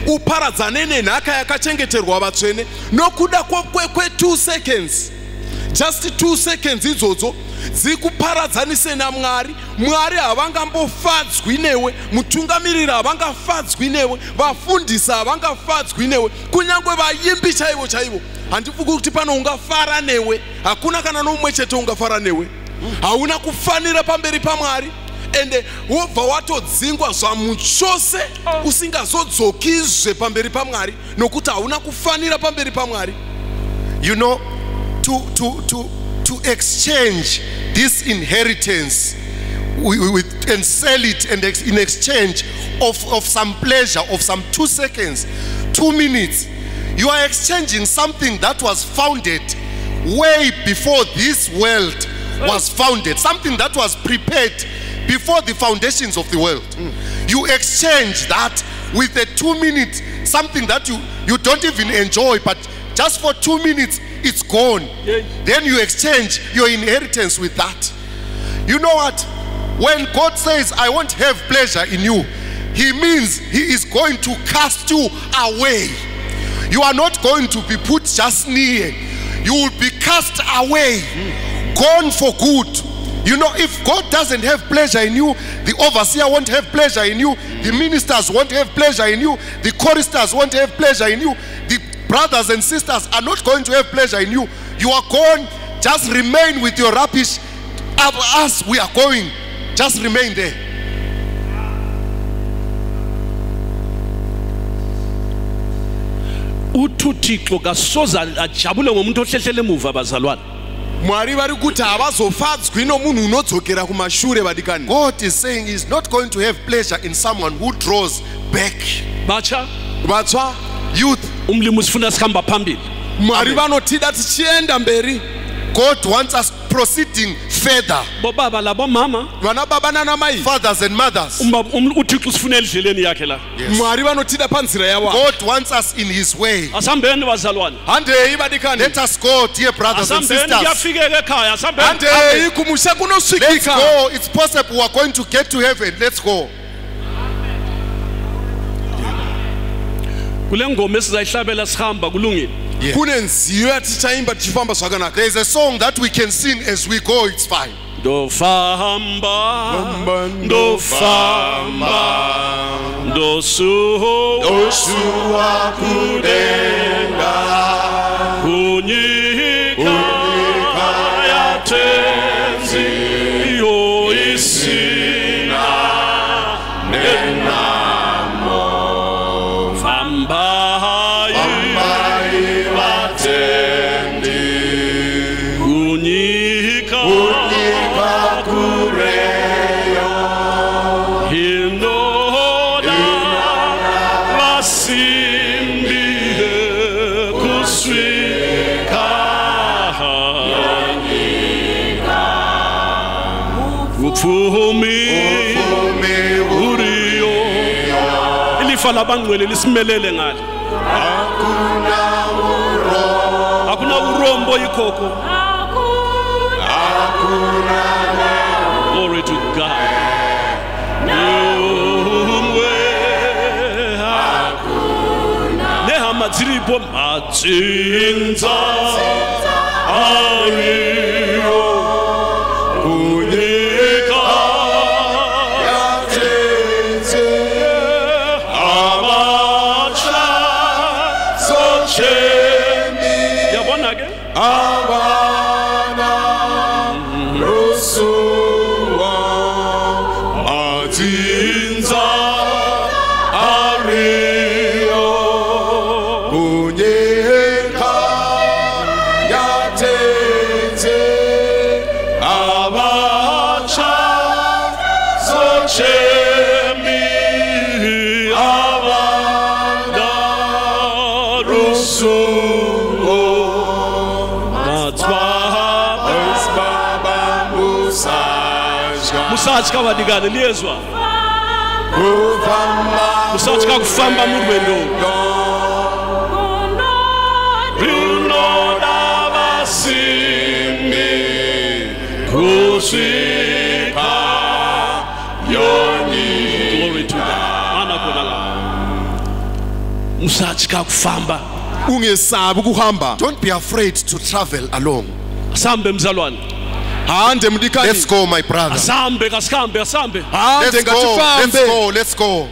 uparadzane nenhaka yakachengeterwa vatsvene nokuda kwe2 seconds, just 2 seconds idzodzo dzikuparadzanise namwari. Mwari havangambofadzwi newe, mutungamiriri havangafadzwi newe, vafundisi havangafadzwi newe, kunyange vaimbi chaivo chaivo handifungi kuti pano ungafara newe. Hakuna kana nomumwe chete ungafara newe. Hauna kufanira pamberi pamwari, ende wobva watodzingwa zvamuchose usingazodzokizve pamberi pamwari nokuti hauna kufanira pamberi pamwari. You know, to exchange this inheritance with and sell it, and in exchange of some pleasure of some 2 seconds, 2 minutes, you are exchanging something that was founded way before this world was founded, something that was prepared before the foundations of the world. You exchange that with a 2 minute, something that you don't even enjoy, but just for 2 minutes it's gone. Then you exchange your inheritance with that. You know what? When God says I won't have pleasure in you, he means he is going to cast you away. You are not going to be put just near. You will be cast away, gone for good. You know, if God doesn't have pleasure in you, the overseer won't have pleasure in you, the ministers won't have pleasure in you, the choristers won't have pleasure in you, the brothers and sisters are not going to have pleasure in you. You are gone. Just remain with your rubbish. As we are going, just remain there. uThixo kasoza ajabule ngomuntu ohlehlele emuva abazalwane. Mwari vari kuti havazofadzwi nomunhu unodzokera kumashure vadikani. God is saying he's not going to have pleasure in someone who draws back. Batsha, Vatsva, Youth, umlimi usifuna sikhamba phambili. Mwari vanotida tichienda mberi. God wants us proceeding further. Bobaba labo mama, Vana baba nana mai. Fathers and mothers. uThixo usifuna endleleni yakhe la. Mwari vanotida panzira yavo. God wants us in his way. Asambeni bazalwane. Handei vadikani. Let us go, dear brothers and Asambeni sisters. kuyafikeka ekhaya, asambeni. Handei kumusha Let's kunosvikika. go. It's possible we are going to get to heaven. Let's go. Kule ngoma esizayihlabela sihamba kulungile. Kune nziyo yatichaimba tichifamba zvakanaka. There's a song that we can sing as we go. It's fine. Ndofamba, ndofamba, ndosuwa kudenga, kunyika yatenzi yo isina nenamo. Indoda vasimbi kuswika upfumi uriyo ilifa labangcwele lisimelele ngale hakuna urombo ikoko glory to God. Nehama ziripo matsinza ariyo kunyika yatenze abacha sochemi yabona ke abana rusuwa matsinza ariyo kunyika yatenze abacha sochemi abana rusuwo musachika vadigane liyezwa musachika kufamba murwendo rinoda vasimbi kusvika yoni glory to God mana konala musachika kufamba ungesabi ukuhamba. Don't be afraid to travel alone. asambe mzalwane Hande mdikani. Let's go, my brother. asambe kasikhambe asambe Hande Let's go, ngatifambe. let's go, let's go.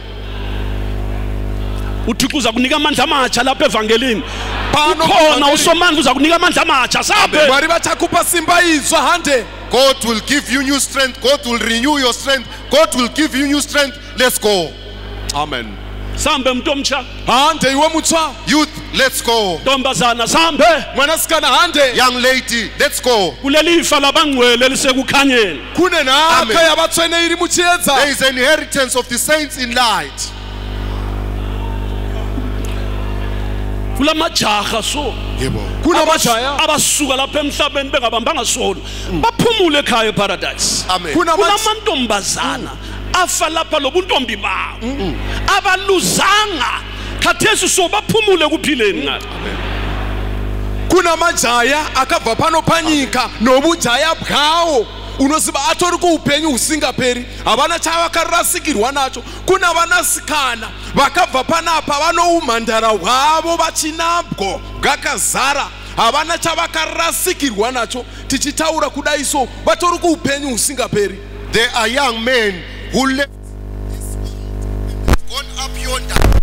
uthixo uza kunika amandla amatsha lapha evangelini Pano khona usomandla uza kunika amandla amatsha sabe Mwari vachakupa simba izwa hande. God will give you new strength. God will renew your strength. God will give you new strength. Let's go. Amen. sambe mntu omtsha Hande iwe mutswa. Youth, let's go. ntombazana sambe Mwanasikana hande. Young lady, let's go. kulelifa labangcwele lisekukhanyeni Kune na Amen. aka yabatswene iri muchiedza. There is an inheritance of the saints in light. kulamajaha so Kuna machaya. abasuka lapha emhlabeni bengabambanga solo baphumule ekhaya eparadise Amen. Kuna kulamantombazana afa lapha lobuntombi babo abaluzanga khathesi so baphumule kuphileni ngalo Kuna majaya akabva pano panyika nobujaya bwawo unoziva atori kuupenyu husingaperi havana chavakarasikirwa nacho. Kuna vanasikana vakabva panapa vano umhandara hwavo vachinabwo bwakazara havana chavakarasikirwa nacho. Tichitaura kudai so vatori kuupenyu husingaperi. There are young men who left this world, gone up yonder,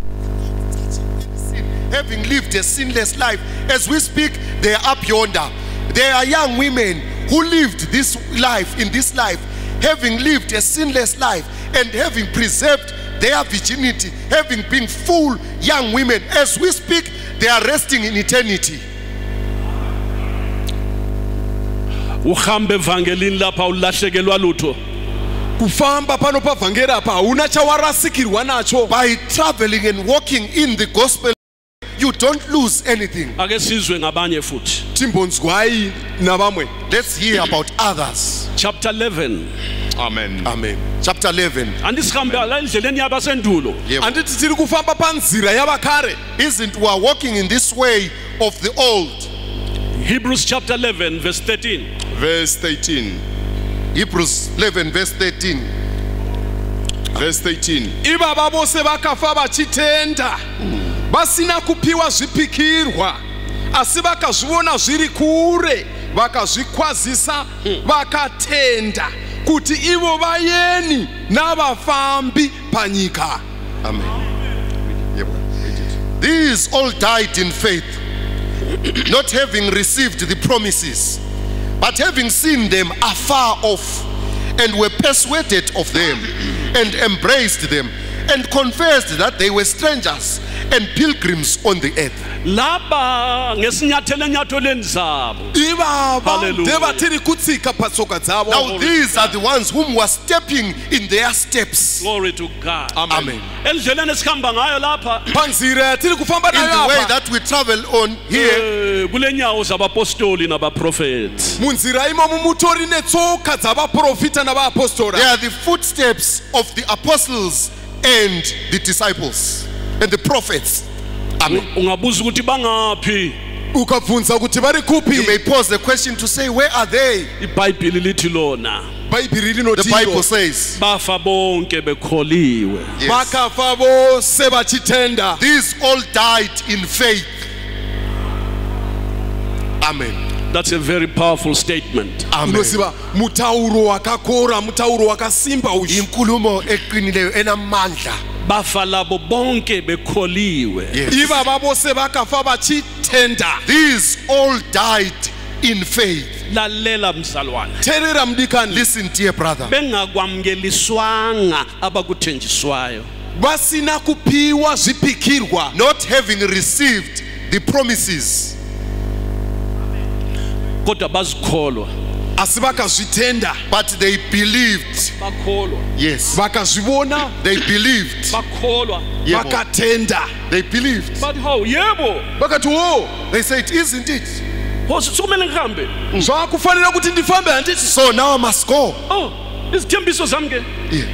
having lived a sinless life. As we speak, they are up yonder. There are young women who lived this life, in this life, having lived a sinless life and having preserved their virginity, having been full young women. As we speak, they are resting in eternity. uhambe evangelini lapha ulahlekelwa lutho Kufamba pano pavhangeri apa hauna chawarasikirwa nacho. By traveling and walking in the gospel, you don't lose anything. ake sizwe ngabanye futhi Timbonzwai navamwe. Let's hear about others. chapter 11 Amen. Amen. Chapter 11. andisihambe la endleleni yabasendulo Yeah. Anditi tiri kufamba panzira yavakare. Isn't we are walking in this way of the old? Hebrews chapter 11 verse 13 Verse 13. Hebrews 11 verse 13. Verse 13. Ivava vose vakafa vachitenda vasina kupiwa zvipikirwa asi vakazviona zviri kure vakazvikwazisa vakatenda kuti ivo vayeni navafambi panyika. Amen. Yeah, read it. These all died in faith, not having received the promises, but having seen them afar off, and were persuaded of them, and embraced them, and confessed that they were strangers and pilgrims on the earth. laba ngesinyathelo enyatholweni zabo. ivava Hallelujah. ndevatiri kutsika patsoka Now dzavo. these are the ones whom were stepping in their steps. Glory to God. Amen. Endleleni esikhamba ngayo lapha panzira yatiri kufamba In the nayo way apa that we travel on here, kulenyawo zabapostoli nabaprofeti. munzira imomo mutori netsoka dzavaprofita they navaapostora. are the footsteps of the apostles and the disciples and the prophets. Amen. Ungabuza ukuthi bangaphi? ukabvunza kuti vari You kupi may pose the question to say, where are they? iBhayibheli lithi lona bhaibhiri The Bible rinotio says, bafa bonke bekholiwe. yes, vakafa vose vachitenda. these all died in faith. Amen. That's a very powerful statement. Amen. unoziva mutauro wakakora mutauro wakasimba uyu Inkulumo eqinileyo enamandla. Bafa labo bonke bekholiwe. Yes. ivava vose vakafa vachitenda. These all died in faith. Lalela mzalwane. teerera mudikani Listen, dear brother. Bengakwamukeliswanga abakuthenjiswayo. vasina kupiwa zvipikirwa Not having received the promises, Kodwa bazikholwa. asi vakazvitenda but they believed. Bakholwa. Yes. vakazvivona They believed. Bakholwa. Yebo. vakatenda They believed. But how? Yebo. vakati o They said, isn't it? Sokumele ngihambe. zvakufanira kuti ndifambe handiti So now I must go. Oh, izithembiso zami ke.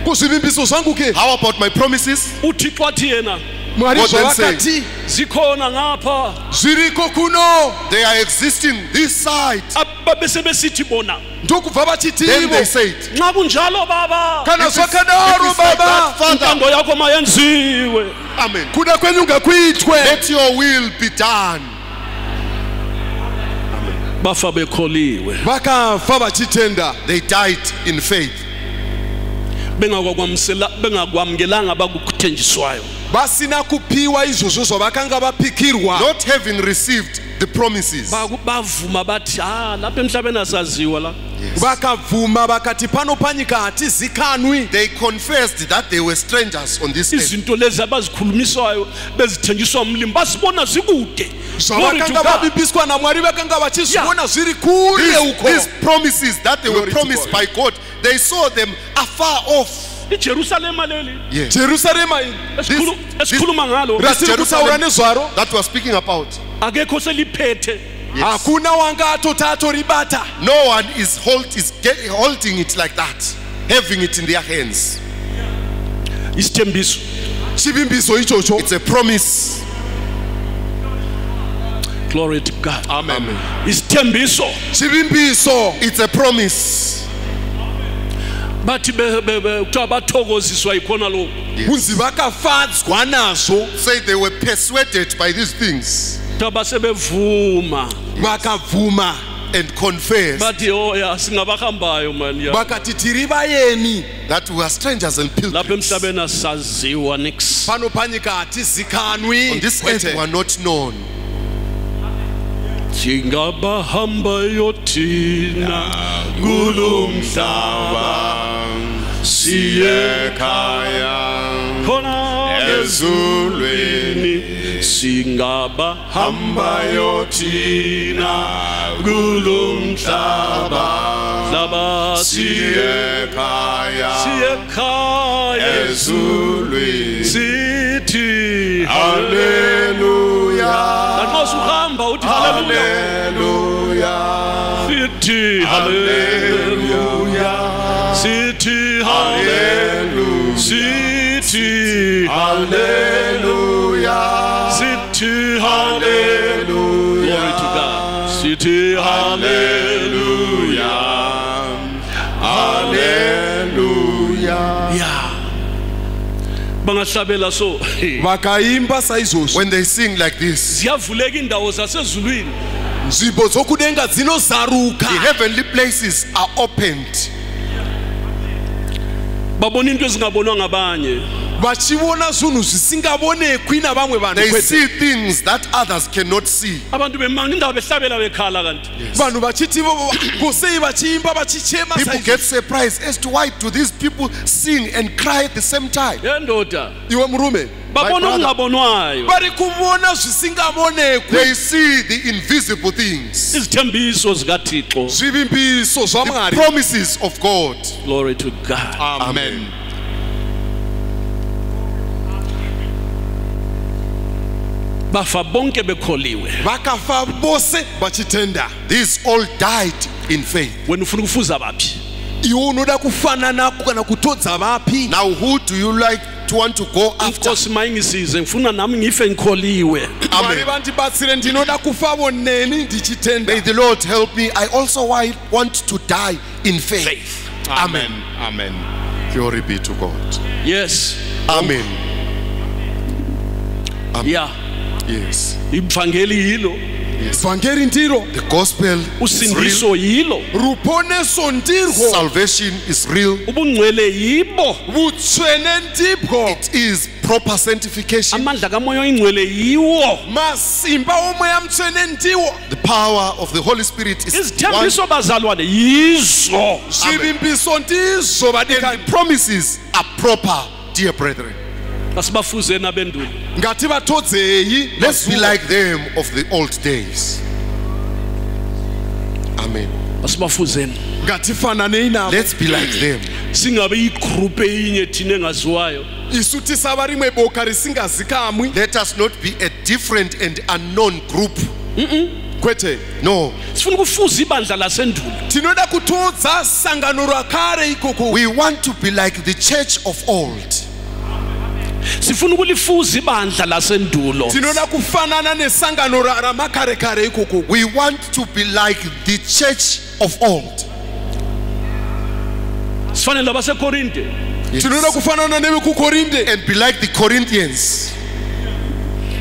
kuzvivimbiso zvangu ke How about my promises? uThixo athi yena mwari What then zvavakati zikhona ngapha. zviriko kuno They are existing this side. Babese besithi bona. ndokubva vachiti Then they ivo said, Nxa kunjalo baba. kana it is zvakadaro like baba that, Father. Intando yakho mayenziwe. Amen. kuda kwenyu ngakuitwe Let your will be done. Bafa bekholiwe. vakafa vachitenda They died in faith. Bengakwamukelanga abakuthenjiswayo. vasina kupiwa izvozvo zvavakanga vapikirwa Not having received the promises. Bavuma bathi lapha emhlabeni asaziwa la. vakabvuma vakati pano panyika hatizikanwi They confessed that they were strangers on this earth. Izinto lezi abazikhulumiswayo bezithenjiswa umlimi basibona zikude. Glory to zvavakanga God. vavimbiswa namwari vakanga vachizviona zviri kure These uko promises that they were Glory to promised God. by God, they saw them afar off. iJerusalema leli Yes. jerusarema iri esikhuluma ngalo rasiri kutaura Jerusalem nezvaro that we are speaking about. akekho seliphethe. hakuna wanga atoti atoribata No one is holding it like that, having it in their hands. Isithembiso. chivimbiso ichocho It's a promise. Glory to God. amen Isithembiso. chivimbiso It's a promise. Bathi kuthiwa bathokoziswa yikhona lokho. kunzi vakafadzwa nazvo Say they were persuaded by these things Kuthiwa basebevuma. vakabvuma and confessed Bathi oya singabahambayo mani ya. vakati tiri vayeni that we are strangers and Lapha pilgrims. emhlabeni asaziwa nix. pano panyika hatizikanwi On this earth we are not known. Singabahambayo thina kulomhlaba. Siye khona ezulwini singabahambayo thina kulomhlaba. Mhlaba siye khaya ezulwini sithi haleluya. Lanxa usuhamba uthi haleluya. Sithi haleluya. Sithi haleluya. Sithi haleluya. Sithi haleluya. Glory to God. Sithi haleluya. Haleluya. Yeah. Bangahlabela so. vakaimba saizvozvo When they sing like this, Ziyavuleka indawo zasezulwini. nzvimbo dzokudenga dzinozaruka the heavenly places are opened. Babona into ezingabonwa ngabanye. vachiona zvinhu zvisingavonekwi navamwe vanhu They kwete see things that others cannot see. Abantu bemanga indawo behlabela bekhala kanti. vanhu vachiti ngosei vachiimba vachichema People saizvo. get surprised as to why do these people sing and cry at the same time. Yendoda iwe murume babona okungabonwayo. bari kubona zvisingabonekwi. They see the invisible things, Izithembiso zikaThixo. Zvivimbiso the zvaMwari. promises of God. Glory to God. Amen. Bafa bonke bekholiwe. Vakafa bose vachitenda. These all died in faith. Wena ufuna ukufuza baphi? Iwe unoda kufanana kana kutodza vapi? Now who do you like to want to go after? Inkosi mayingisize ngifuna nami ngife ngikholiwe. Mwari vandibatsire ndinoda kufa voneni ndichitenda. May the Lord help me. I also want to die in faith. Amen. Amen. Glory be to God. Yes. Amen. Yeah. Yes. Ivangeli yilo. Vhangeri ndiro. The gospel is real. Usindiso yilo. Ruponeso ndirwo. Salvation is real. Ubungcwele yibo. Vutsvene ndibwo. It is proper sanctification. Amandla kamoya oyingcwele yiwo. Masimba omoya mtsvene ndiwo. The power of the Holy Spirit is one. Izithembiso bazalwane yizo. Zvivimbiso ndizvo And vadikani. the promises are proper, dear brethren. Asibafuze nabendulo. Ngativatodzeyi. Let's be like them of the old days. Amen. Asibafuzeni. Ngatifananei navo. Let's be like them. Singabe igroup eyinye thina engaziwayo. Isu tisava rimwe boka risingazikamwi. Let us not be a different and unknown group. Kwete. No. Sifuna ukufuza ibandla lasendulo. Tinoda kutodza sangano rakare ikoko. We want to be like the church of old. Sifuna ukulifuza ibandla lasendulo. Tinoda kufanana nesangano ramakare kare ikoko. We want to be like the church of old. Sifanele abaseKorinte. Tinoda kufanana nevekukorinde. And be like the Corinthians.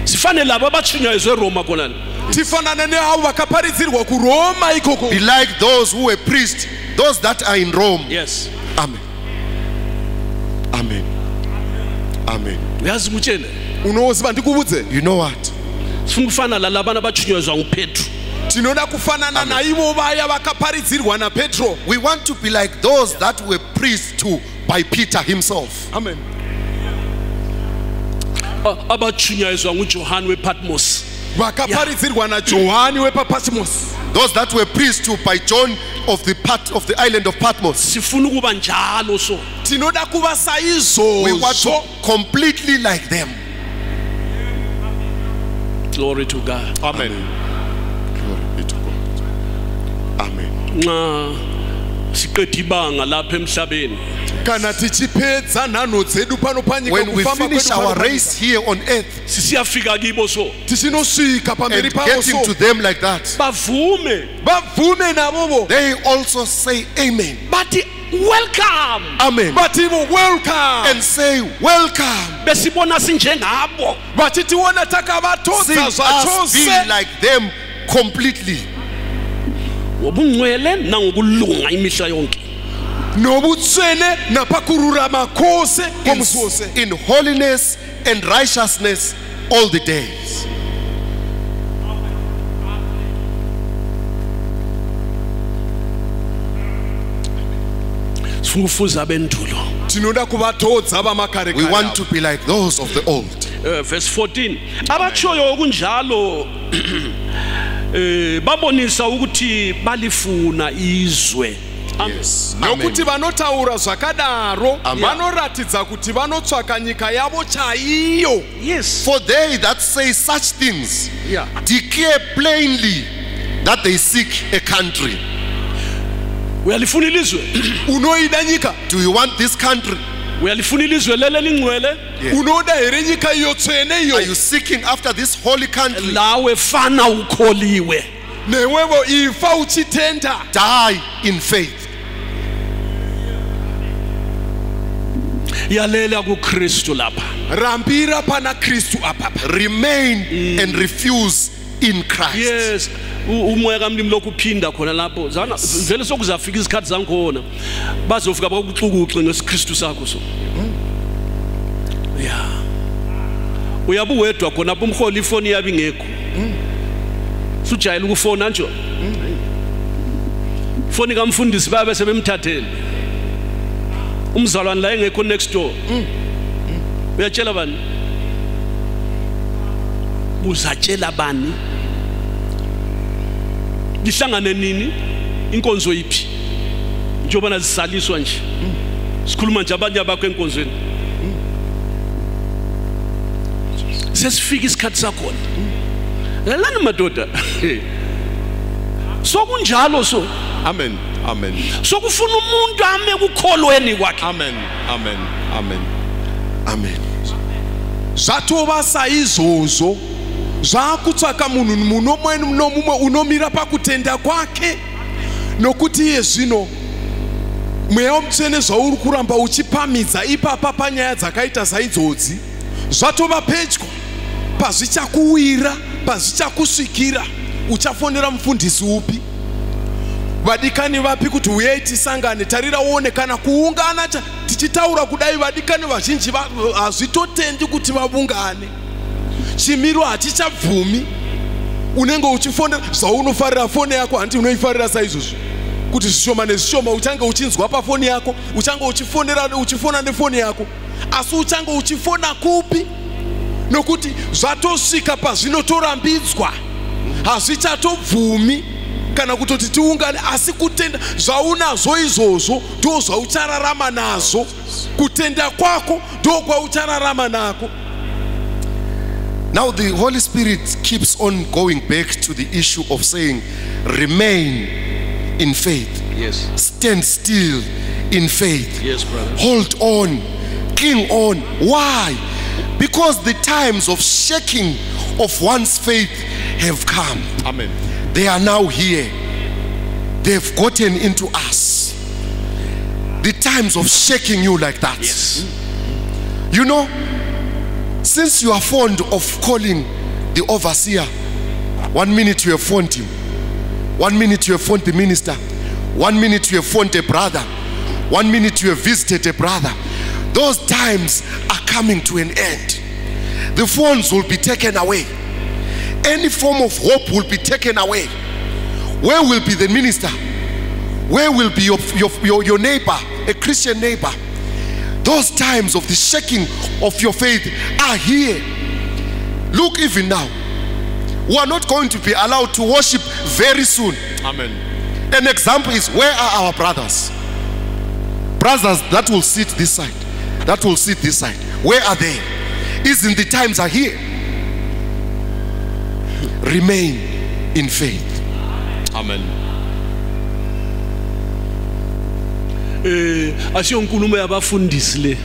Sifanele labo abatshunyayezwe eRoma khona. Tifanana neavo vakaparidzirwa kuRoma ikoko. Be like those who were preached, those that are in Rome. Yes. Amen. Amen. Amen. Uyazi mutshele. Unoziva ndikubudze. You know what? Sifuna ukufana lalabana abatshunyayezwa nguPetru. Tinoda kufanana naivo vaya vakaparidzirwa naPetro. We want to be like those that were preached to by Peter himself. Amen. Abatshunyayezwa nguJohane wePatmos. Vakaparidzirwa naJohani wepaPatmos. Those that were preached to by John of the island of Patmos. Sifuna ukuba njalo so. Tinoda kuva We want to saizvozvo. completely like them. Glory to God. Amen. Glory be to God. Amen. Nxa siqedwe ibanga lapha emhlabeni. Kana tichipedza nhano dzedu pano panyika When we kufamba finish kwedu our pano race here on earth Sisiyafika kibo so. tichinosvika pamberi and pavo getting to so them like that, Bavume. vabvume navovo they also say amen. Bathi welcome. Amen. vativo welcome And say welcome. Besibona sinjengabo. vachitiona See takavatodza us be zvachose like them completely. Ubungcwele nangokulunga imihla yonke. novutsvene napakururama kwose kwomusi wose In holiness and righteousness all the days. Sifuna ukufuza abendulo. tinoda kuvatodza vamakare We want to be like those of the old. Verse 14. Abatshoyo okunjalo babonisa ukuthi balifuna izwe. Yes. nokuti Amen. vanotaura zvakadaro Amen. vanoratidza kuti vanotsvaka nyika yavo chaiyo. Yes. For they that say such things Yeah. declare plainly that they seek a country. Uyalifuna ilizwe? unoida nyika Do you want this country? Uyalifuna ilizwe lele lingcwele? Yeah. unoda here nyika iyo tsvene iyo Are you seeking after this holy country? Lawe fana ukholiwe. newevo ifa uchitenda Die in faith. Yalela kuKristu lapha. rambira pana kristu apapa Remain and refuse in Christ. Yes. Umoya kaMlimi lokhu uphinda khona lapho. Zana vele sokuzafika isikhathi zangikhona. Bazofika bakuxukuxe ngesiKristu sakho so. Yeah. Uyabu wedwa khona lapho umholi ifoni yabi ngekho. Sujayela ukufona nje. Foni kamfundisi babe sebemthathele. Umzalwane la engekho next door. Uyatshela bani? uzatshela bani lihlangane nini inkonzo iphi njengoba zisaliswa nje sikhuluma nje abanye abakho enkonzweni sesifika isikhathi sakhona lalani madoda sokunjalo so Amen. Amen. sokufuna umuntu ame kukholweni kwakhe Amen. Amen. Amen. Amen. Zvatova saizvozvo zvakutsvaka munhu omwe nomumwe unomira pakutenda kwake nokuti iye zvino mweya mutsvene zvauri kuramba uchipamidza ipapa panyaya dzakaita saidzodzo zvatova pedyo pazvichakuwira pazvichakusvikira uchafonera mufundisi upi vadikani vapi kuti uyai tisangane tarira uone kana kuungana tichitaura kudai vadikani vazhinji hazvitotendi kuti vaungane chimiro hachichabvumi unenge uchifonera zvaunofarira foni yako handi unoifarira saizvozvo kuti zvishoma nezvishoma uchange uchinzwa pafoni yako uchange uchifona nefoni yako asi uchange uchifona kupi nokuti zvatosvika pazvinotorambidzwa hazvichatobvumi kana kutoti tiungane asi kutenda zvaunazvo izvozvo ndo zvauchararama nazvo kutenda kwako ndo kwauchararama nako. Now the Holy Spirit keeps on going back to the issue of saying remain in faith. Yes. Stand still in faith. Yes, brother. Hold on, cling on. Why? Because the times of shaking of one's faith have come. Amen. They are now here. They've gotten into us. The times of shaking you like that. Yes. You know, since you are fond of calling the overseer, 1 minute you have phoned him, 1 minute you have phoned the minister, 1 minute you have phoned a brother, 1 minute you have visited a brother, those times are coming to an end. The phones will be taken away. Any form of hope will be taken away. Where will be the minister? Where will be your neighbor, a Christian neighbor? Those times of the shaking of your faith are here. Look, even now, we are not going to be allowed to worship very soon. Amen. An example is, where are our brothers? Brothers that will sit this side, that will sit this side. Where are they? Isn't the times are here? Remain in faith. Amen. asiyonkulumo yabafundisi le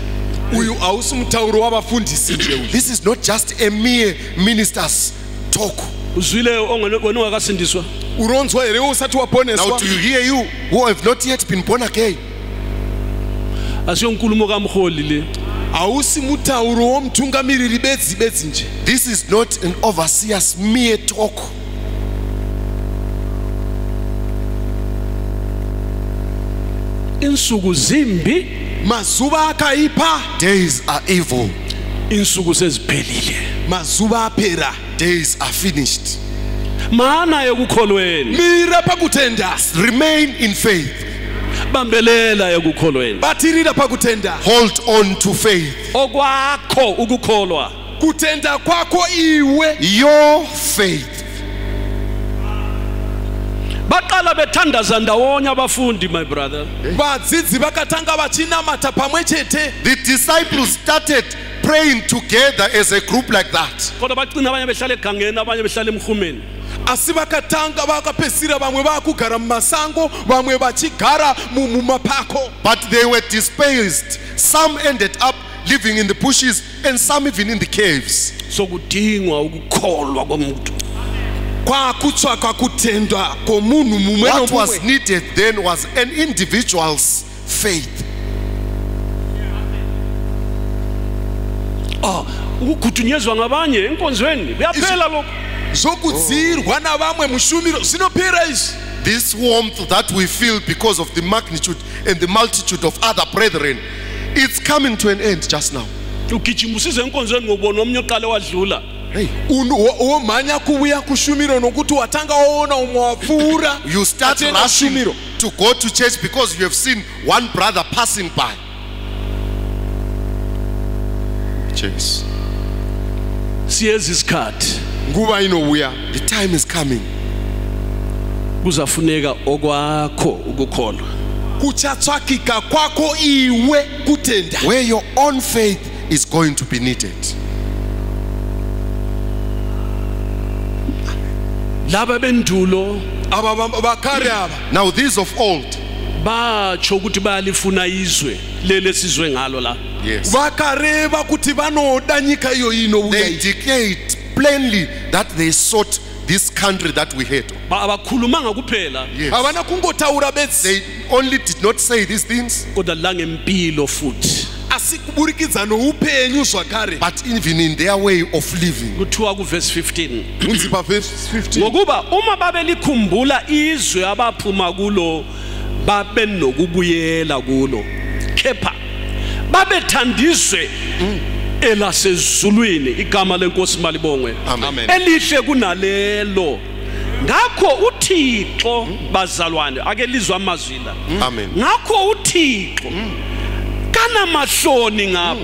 Uyu awusumtauro wabafundisi nje. This is not just a mere minister's talk. uzwile wena ungakasindiswa Uronzwa here usati Now, waponeswa. do you hear you who have not yet been born again? asiyonkulumo kamholi le Awusi mutauro womtungamiriri bedzi nje. This is not an overseer's mere talk. insuku zimbi Mazuva akaipa, Days are evil. insuku seziphelile mazuva apera. Days are finished. maana ekukholweni Mira pakutenda, Remain in faith. bambelela ekukholweni batirira pakutenda. Hold on to faith. okwakho ukukholwa Kutenda kwako iwe. Your faith. baqala bethandaza ndawonye abafundi my brother Vadzidzi vakatanga vachinamata pamwe chete. The disciples started praying together as a group like that. kodwa bagcina abanye behlala egangeni abanye behlala emhumeni Asi vakatanga vakapesira vamwe vakugara mumasango vamwe vachigara mumapako. But they were dispersed. Some ended up living in the bushes and some even in the caves. sokudingwa ukukholwa komuntu Kwakutsvaka kutendwa komunhu mumwe What was nomumwe. needed then was an individual's faith. ukugudhunyezwa ngabanye enkonzweni kuyaphela lokho Zokudzirwa navamwe mushumiro zvinopera izvi. This warmth that we feel because of the magnitude and the multitude of other brethren, it's coming to an end just now. ugijimusize enkonzweni ngobona omnye oqale wadlula Hey, Womhanya kuuya kushumiro nokuti watanga waona umwe wapfuura. you start Atenda rushing kushumiro. to go to church because you have seen one brother passing by. Cheers. siyeza isikhathi nguva inouya. The time is coming. Kuzafuneka okwakho ukukholwa. Kuchatsvakika kwako iwe kutenda. Where your own faith is going to be needed. Laba bendulo Aba bakare aba. Now these of old, batsho ukuthi bayalifuna izwe lele sizwe ngalo la. yes, Vakareva kuti vanoda nyika iyo inouya. they declared plainly that they sought this country that we hate. Abakhulumanga kuphela Yes. Havana kungotaura bedzi. They only did not say these things, kodwa la ngempilo futhi. Asi kuburikidza noupenyu zvakare. but even in their way of living. Kuthiwa ku verse 15. Kunzi pa verse 15. Ngokuba uma babelikhumbula izwe abaphuma kulo babe nokubuyela kulo. Kepha babethandizwe elasezulwini igama lenkosi malibongwe. Amen. Elihle kunalelo. Ngakho uThixo bazalwane ake lizwa amazwila. Amen. Ngakho uThixo kana mahloni ngabo.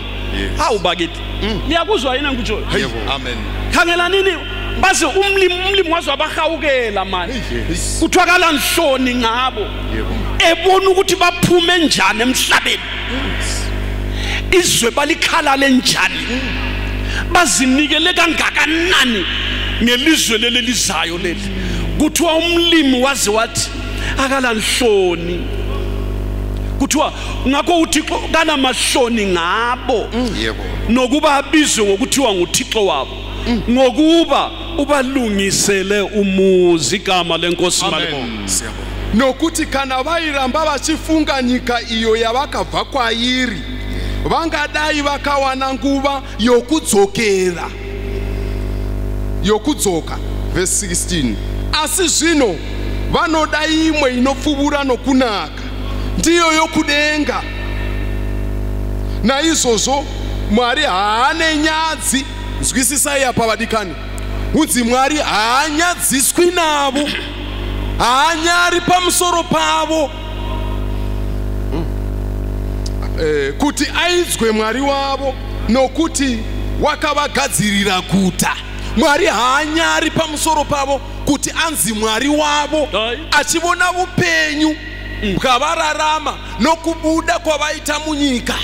Hawu bakithi. Niyakuzwa yini ngikutsho? Amen. Khangela nini baze umlimi wazo abahawukela manje. Kuthwakala nhloni ngabo. Ebona ukuthi baphume njani emhlabeni. Izwe balikhala lenjani. Bazinikele kangakanani ngelizwe leli lizayo leli. Kuthiwa umlimi wazi wathi akala nhloni. Kuthiwa ngakho uThixo kana mahloni ngabo. Yebo. Nokuba abizwe ngokuthiwa nguThixo wabo. Ngokuba ubalungisele umuzi igama lenkosi malibongwe. Nokuti kana vairamba vachifunga nyika iyo yavakabva kwairi, vangadai vakawana nguva yokudzokera. Yokudzoka. Verse 16. Asi zvino vanoda imwe inopfuvura nokunaka, ndiyo yokudenga. Naizvozvo Mwari haane nyadzi. Nzwisisai apa vadikani. Unzi Mwari haanyadziswi navo. Haanyari pamusoro pavo. Kuti aidzwe Mwari wavo nokuti wakavagadzirira guta. Mwari haanyari pamusoro pavo kuti anzi Mwari wavo, achivona upenyu bwavararama nokubuda kwavaita munyika.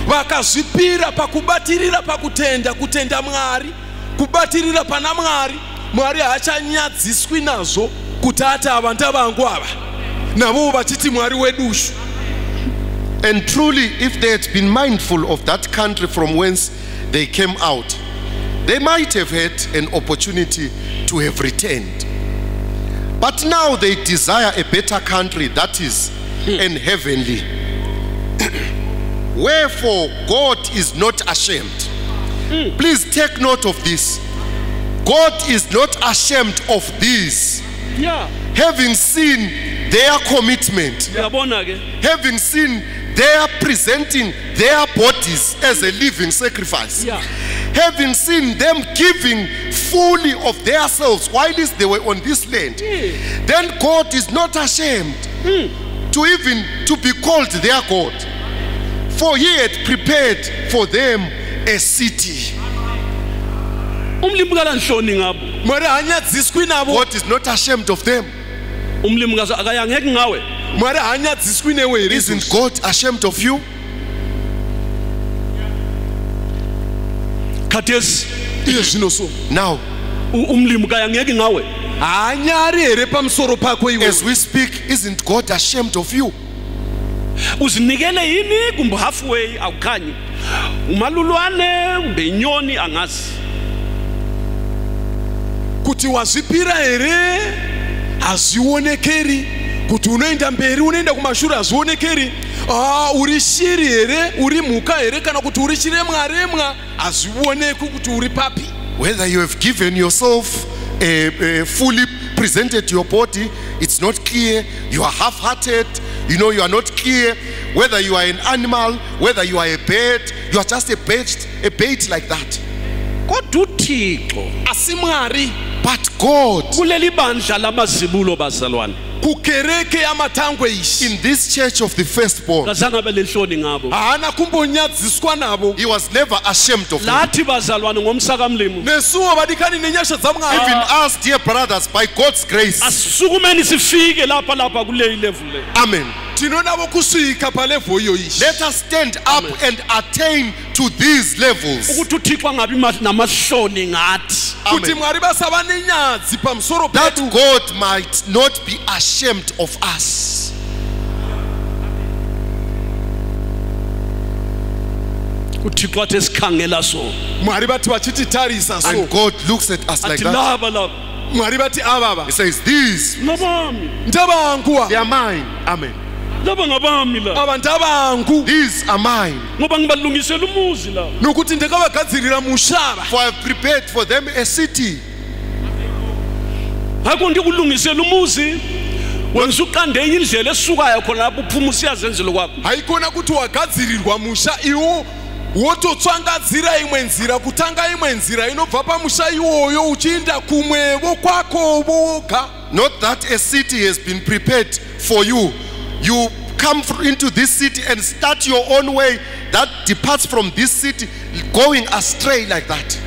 Vakazvipira pakubatirira pakutenda, kutenda Mwari, kubatirira pana Mwari. Mwari haachanyadziswi nazvo kuti ati ava ndavangu ava navo vachiti Mwari wedushu. And truly, if they had been mindful of that country from whence they came out, they might have had an opportunity to have returned. But now they desire a better country, that is, an heavenly. Wherefore, God is not ashamed. Please take note of this. God is not ashamed of this. Yeah. Having seen their commitment, Yabona ke. having seen their presenting their bodies as a living sacrifice, Yeah. having seen them giving fully of themselves while they were on this land, then God is not ashamed to even to be called their God, for he had prepared for them a city. Umlimi kala nhloni ngabo. Mwari haanyadziswi navo. God is not ashamed of them. Umlimi kazo akayangeki ngawe. Mwari haanyadziswi newe. Isn't God ashamed of you? Khathesi Iye zvino so. Now, umlimi kayangeki ngawe. Haanyari here pamusoro pako iwe. as we speak, isn't God ashamed of you? Uzinikele yini kumbe halfway awukhanyi. Umalulwane kumbe inyoni angazi. Kuti wazvipira here hazvionekeri. Kuti unoenda mberi unoenda kumashure hazvionekeri. Uri shiri here, uri mhuka here, kana kuti uri chiremwa remwa hazvioneki kuti uri papi. Whether you have given yourself fully presented your body, it's not clear. You are half-hearted, you are not clear. Whether you are an animal, whether you are a bird, you are just a bait like that. Kodwa uThixo Asi Mwari. But God, kuleli bandla lamazibulo bazalwane. kukereke yamatangwe ishi in this church of the firstborn, kazange abe lenhloni ngabo. hana kumbonyadziswa nabo he was never ashamed of them. Lathi bazalwane ngomsaka mlimo. nesuwo badikani nenyasha Even zamngaka us, dear brothers, by God's grace, Asukumeni sifike lapha kule level le. amen. tinonabo kuswika palevo iyo ishi Let us stand up and attain to these levels. Ukuthi uThixo angabi namahloni ngathi. kuti mwari basaba nenyadzi pamusoro That pedu God might not be ashamed of us. uThixo athi esikhangela so. mwari bati vachititarisa so And God looks at us like Athi that. laba mwari bati avava He says, these, nabami. ndavanguwa they are mine. Amen. Laba ngabami la. ava ndavangu These are mine. Ngoba ngibalungisela umuzi la. nokuti ndakavagadzirira mushava For I have prepared for them a city. Hayi ndikulungisela umuzi. Wenza uqande indlela esukayo khona lapho uphuma usiyazenzela kwakho. haikona kuti wagadzirirwa musha iwo wototsvangadzira imwe nzira kutanga imwe nzira inobva pamusha iwoyo uchienda kumwevo kwako woga. Not that a city has been prepared for you. You come into this city and start your own way that departs from this city, going astray like that.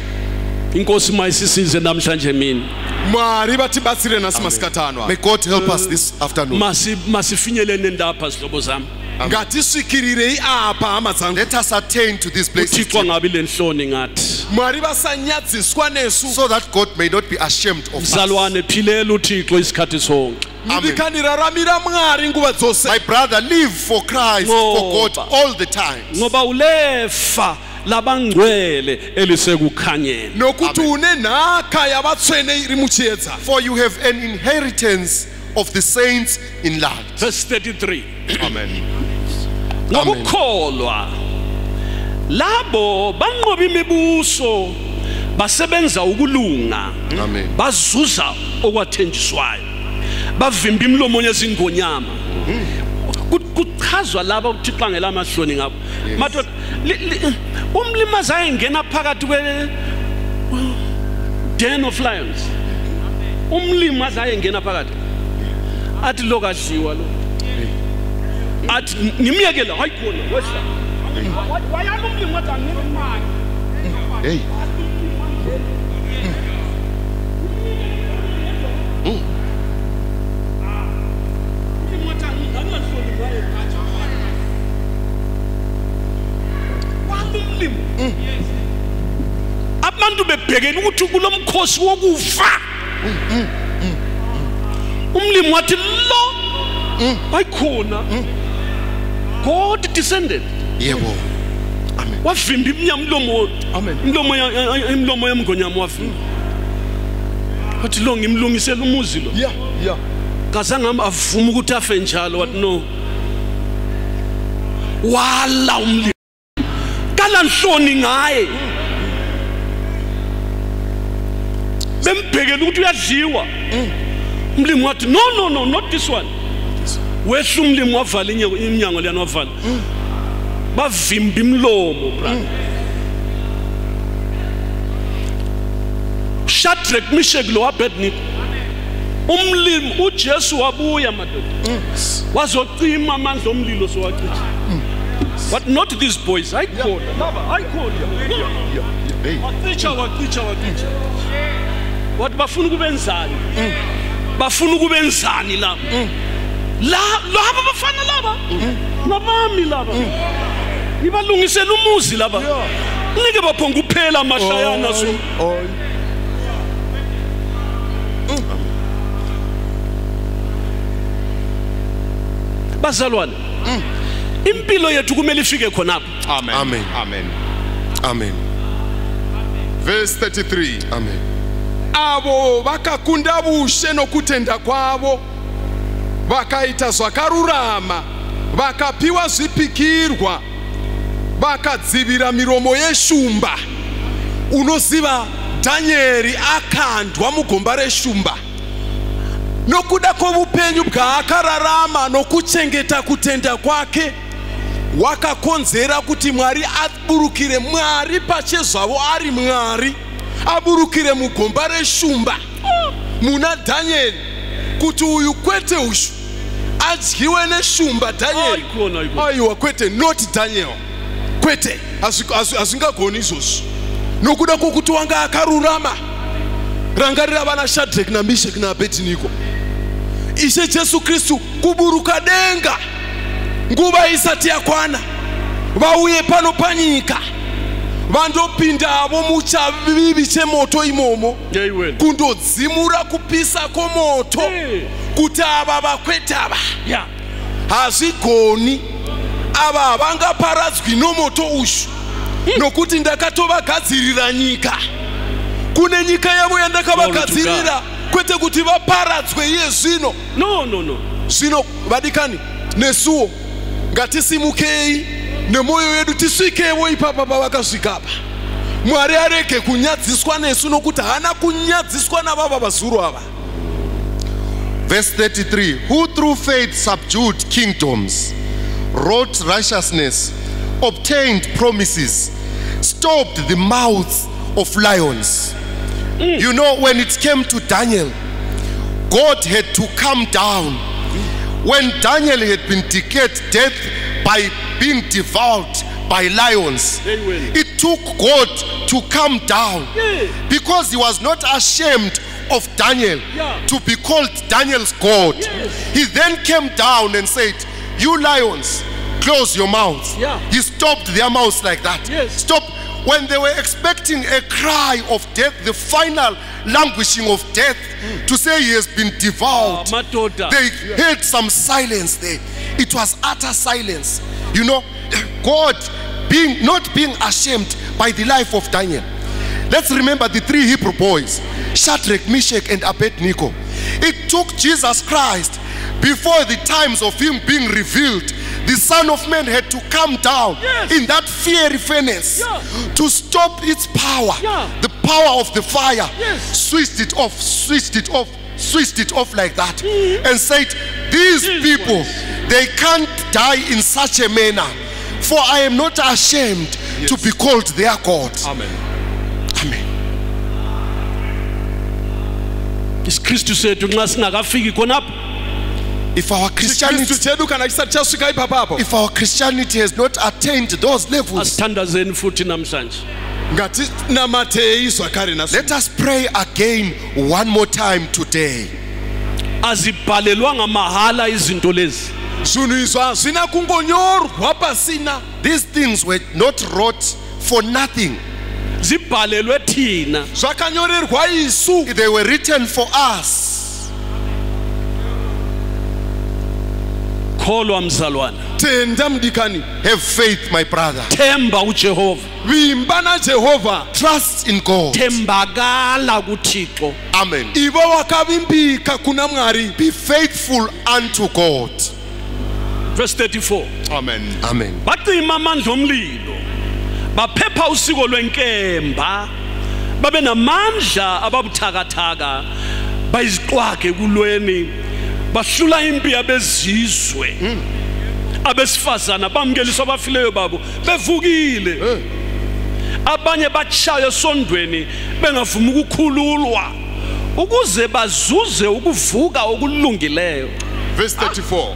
Inkosi mayisisize namhlanje mina. mwari vatibatsire nhasi masikatano May God help us this afternoon. Masifinyelene ndapha zihlobo zami. ngatisvikirirei apa hama dzangu Let us attain to this place uThixo angabi lenhloni ngathi. mwari vasanyadziswa nesu so that God may not be ashamed of us. Mzalwane philela uThixo isikhathi sonke. muvikaniraramira mwari nguva dzose My brother, live for Christ, for God all the time. Ngoba ulefa labangcwele elisekukhanyeni. nokuti une nhaka yavatsvene iri muchiedza For you have an inheritance of the saints in light. Verse 33. Amen. Ngokukholwa labo banqoba imibuso basebenza ukulunga Amen. bazuza okwathenjiswayo bavimba imlomo yezingonyama kuchazwa laba uThixo ngela mahloni ngabo madoda umlimazi ayengena phakathi kwe den of lions umlimazi ayengena phakathi athi lokadliwa lo athi nimyekela hayi khona wehla wayala umlimazi angibe imali Hey. abantu bebhekene ukuthi kulomkhosi wokufa umlimi wathi lo ayikhona God descended Yebo. wavimba imnyamlomo imlomo yemngonyama wavimba wathi lo ngimlungisela umuzi lo kazange avuma ukuthi afe njalo wathi no wala umlimi kala nhloni ngaye bembhekela ukuthi uyadliwa umlimi wathi no not this one wehla umlimi wavala iminyango leyana wavala bavimba imlomo brother Shadrach Meshach lo Abednego umlimi uJesu wabuya madoda wazocima amandla omlilo sowacithi but not these boys ayikhona baba ayikhona wacicha wathi bafuna ukubenzani bafuna ukubenzani laba laba bafana laba nabami laba ibalungisela umuzi laba nike baphonga kuphela amashayana so bazalwane impilo yethu kumele ifike khonapho amen Amen. amen Amen. verse 33 Amen. avo vakakunda vushe nokutenda kwavo vakaita zvakarurama vakapiwa zvipikirwa vakadzivira miromo yeshumba unoziva dhanieri akandwa mugomba reshumba nokuda kwovupenyu bwaakararama nokuchengeta kutenda kwake wakakonzera kuti mwari aburukire mwari pachezvavo ari mwari aburukire mugomba reshumba muna dhanieri kuti uyu kwete ushu adyiwe neshumba Daniel. Aiwa kwete, not Daniel. Kwete asingagoni izvozvo nokuda kwokuti wanga akarurama. Rangarira vana Shadrach naMeshach naAbednego. Ishe Jesu Kristu kuburuka denga nguva isati yakwana vauye pano panyika vandopindavo muchavivi chemoto imomo kundodzimura kupisa kwomoto kuti ava vakwete ava hazvigoni ava havangaparadzwi nomoto ushu nokuti ndakatovagadzirira nyika. Kune nyika yavo yandakavagadzirira kwete kuti vaparadzwe iye zvino. Zvino vadikani nesuwo ngatisimukei nemoyo yedu tisvikewo ipapa pavakasvikapa. Mwari arege kunyadziswa nesu nokuti haana kunyadziswa navava vazuru ava. Verse 33, who through faith subdued kingdoms, wrought righteousness, obtained promises, stopped the mouths of lions. You know, when it came to Daniel, God had to come down. When Daniel had been declared death by being devoured by lions, it took God to come down because he was not ashamed of Daniel to be called Daniel's God. He then came down and said, you lions, close your mouths. He stopped their mouths like that. Stop. When they were expecting a cry of death, the final languishing of death, to say he has been devoured, they heard some silence there. It was utter silence. You know, God not being ashamed by the life of Daniel. Let's remember the three Hebrew boys, Shadrach, Meshach, and Abednego. It took Jesus Christ, before the times of him being revealed, the Son of Man had to come down in that fiery furnace to stop its power. The power of the fire, switched it off, switched it off, switched it off like that, and said, these people, they can't die in such a manner, for I am not ashamed to be called their God. Amen. Amen. Isikristu sethu nxa singakafiki khonapho, if our Christianity has not attained those levels, asithandazeni futhi namhlanje. Let us pray again one more time today. Azibhalelwanga mahala izinto lezi. These things were not wrought for nothing. Zibhalelwe thina. They were written for us. Kholwa mzalwana. Tenda mdikani. Have faith, my brother. Themba uJehova. Vimbana Jehova. Trust in God. Thembakala kuThixo. Amen. Ibo wakavimbika kuna Mwari. Be faithful unto God. Verse 34. Amen. Amen. Bacima amandla omlilo. Baphepha usiko lwenkemba. Babe namandla ababuthakathaka. Bayiziqwage kulweni. Bahlula impi yabezizwe. Abesifazana bamkeliswa abafileyo babo bevukile. Abanye bachaya esondweni bengavuma ukukhululwa ukuze bazuze ukuvuka okulungileyo. Verse 34.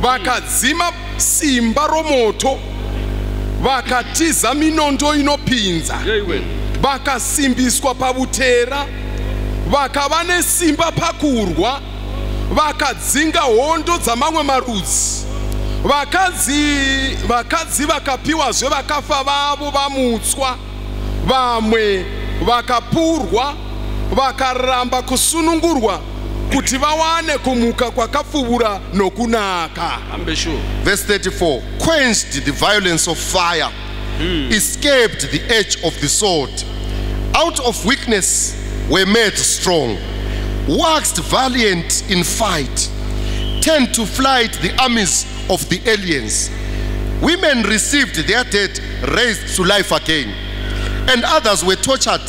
Vakadzima simba romoto, vakatiza minondo inopinza, vakasimbiswa pabutera, vakava nesimba pakurwa, vakadzinga hondo dzamamwe marudzi, vakadzi vakapiwazve vakafa vavo vamutswa, vamwe vakapurwa, vakaramba kusunungurwa kuti vawane kumuka kwakapfuura nokunaka. Verse 34. Quenched the violence of fire, escaped the edge of the sword, out of weakness were made strong, waxed valiant in fight, turned to flight the armies of the aliens. Women received their dead raised to life again, and others were tortured,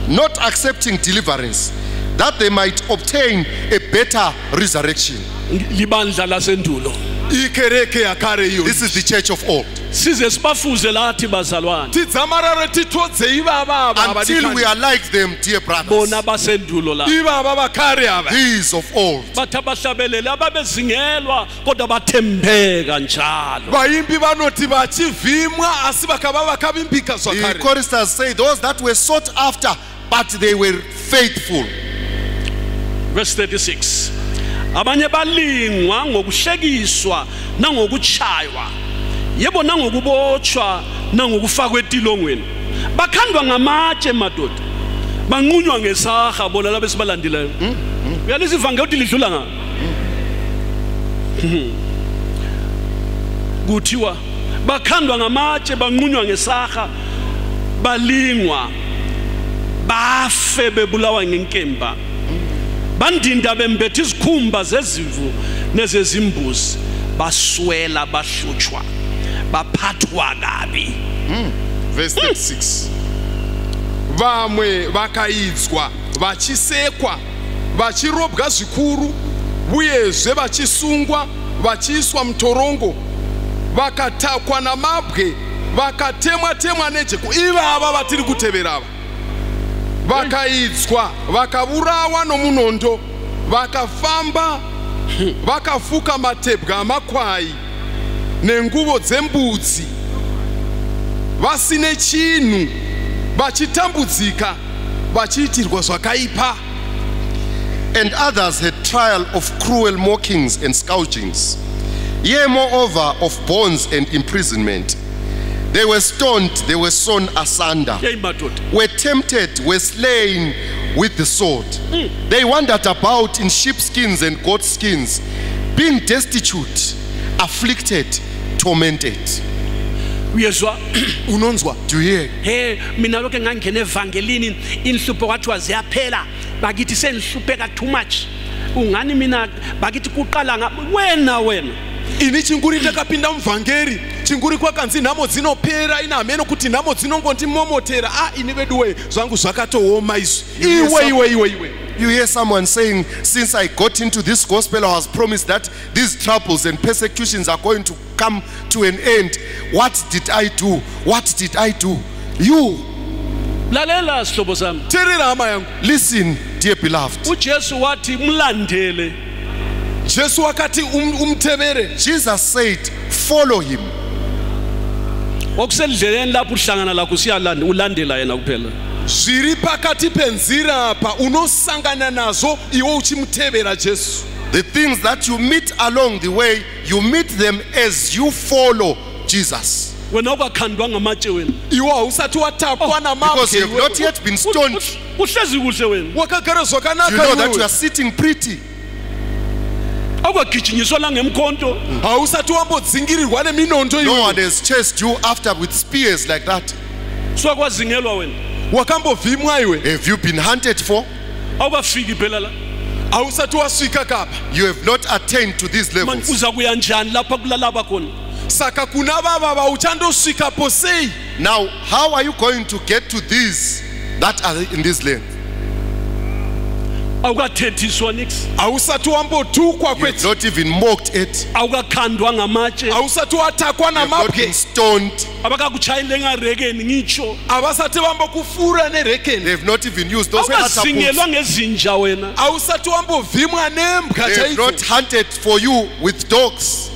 not accepting deliverance, that they might obtain a better resurrection. Libandla lasendulo. ikereke yakare iyo This is the church of old. size sibafuze lathi bazalwane tidzamarare titodze ivava Until we are like them, dear brothers. bona basendulo la ivava vakare ava These of old. bathi abahlabeleli ababezingelwa kodwa bathembeka njalo vaimbi vanoti vachivhimwa asi vakava vakavimbika The zvakare choristers say those that were sought after, but they were faithful. verse 36 abanye balingwa ngokuhlekiswa nangokuchaywa yebo nangokubotshwa nangokufakwa etilongweni bakhandwa ngamatshe madoda banqunywa ngesaha bona laba esibalandileyo uyaliza ivangeli uthi lidlula nga kuthiwa bakhandwa ngamatshe banqunywa ngesaha balingwa bafe bebulawa ngenkemba bandinda bembethe izikhumba zezimvu nezezimbuzi baswela bahlutshwa baphathwa kabi. verse 36 vamwe vakaidzwa vachisekwa vachirobwa zvikuru uyezve vachisungwa vachiiswa mutorongo vakatakwa namabwe vakatemwa-temwa nejeko ivava vatiri kuteverava vakaidzwa vakavurawa nomunondo vakafamba vakafuka matebwe amakwai nenguvo dzembudzi vasine chinhu vachitambudzika vachiitirwa zvakaipa. And others had trial of cruel mockings and scourgings, yea, moreover, of bonds and imprisonment. They were stoned, they were sawn asunder, Hey madoda were tempted, were slain with the sword. They wandered about in sheepskins and goatskins, being destitute, afflicted, tormented. uyezwa Unonzwa? Do you hear? he mina lokho ngangena evangelini inhlupho kwathiwa ziyaphela bakithi senihlupheka too much ungani mina bakithi kuqala wena ini chinguri ndakapinda muvhangeri chinguri kwakanzi nhamo dzinopera ina hameno kuti nhamo dzinongondimomotera ini veduwe zvangu zvakatooma izvi iwe You hear someone saying, since I got into this gospel, I was promised that these troubles and persecutions are going to come to an end. What did I do? What did I do? You, lalela sihlobo sami teerera hama yangu listen, dear beloved. uJesu wathi mlandele jesu akati umtevere Jesus said, follow him. okusendleleni lapho uhlangana lakho siyalanda ulandela yena kuphela zviri pakati penzira apa unosangana nazo iwe uchimutevera jesu. The things that you meet along the way, you meet them as you follow Jesus. wena ukakhandwa ngamatshe wena iwe hausati watakwa Because you have not yet been stoned. uhlezi kuhle wena wakagara You zvakanaka know that you iwewe. are sitting pretty. awukagijinyiswa la ngemkhonto hausati wambodzingirirwa neminondo No iwe. one has chased you after with spears like that. swakwazingelwa wena wakambovhimwa iwe. Have you been hunted for? awukafiki phela la hausati wasvika kapa. You have not attained to these manje levels. uza kuya njani lapha kulalaba khona saka kuna vava vauchandosvikapo sei. Now, how are you going to get to these that are in this land? awukathethiswa nix hausati wambotukwa You have kweti. not even mocked it. awukakhandwa ngamatshe hausati watakwa You have not been namabwe. stoned. abakakuchayile ngarekeni ngitsho havasati vambokufura nerekeni. They have not even used those awukazingelwa catapults. ngezinja wena hausati wambovhimwa nembwa They have not chaidzo. hunted for you with dogs.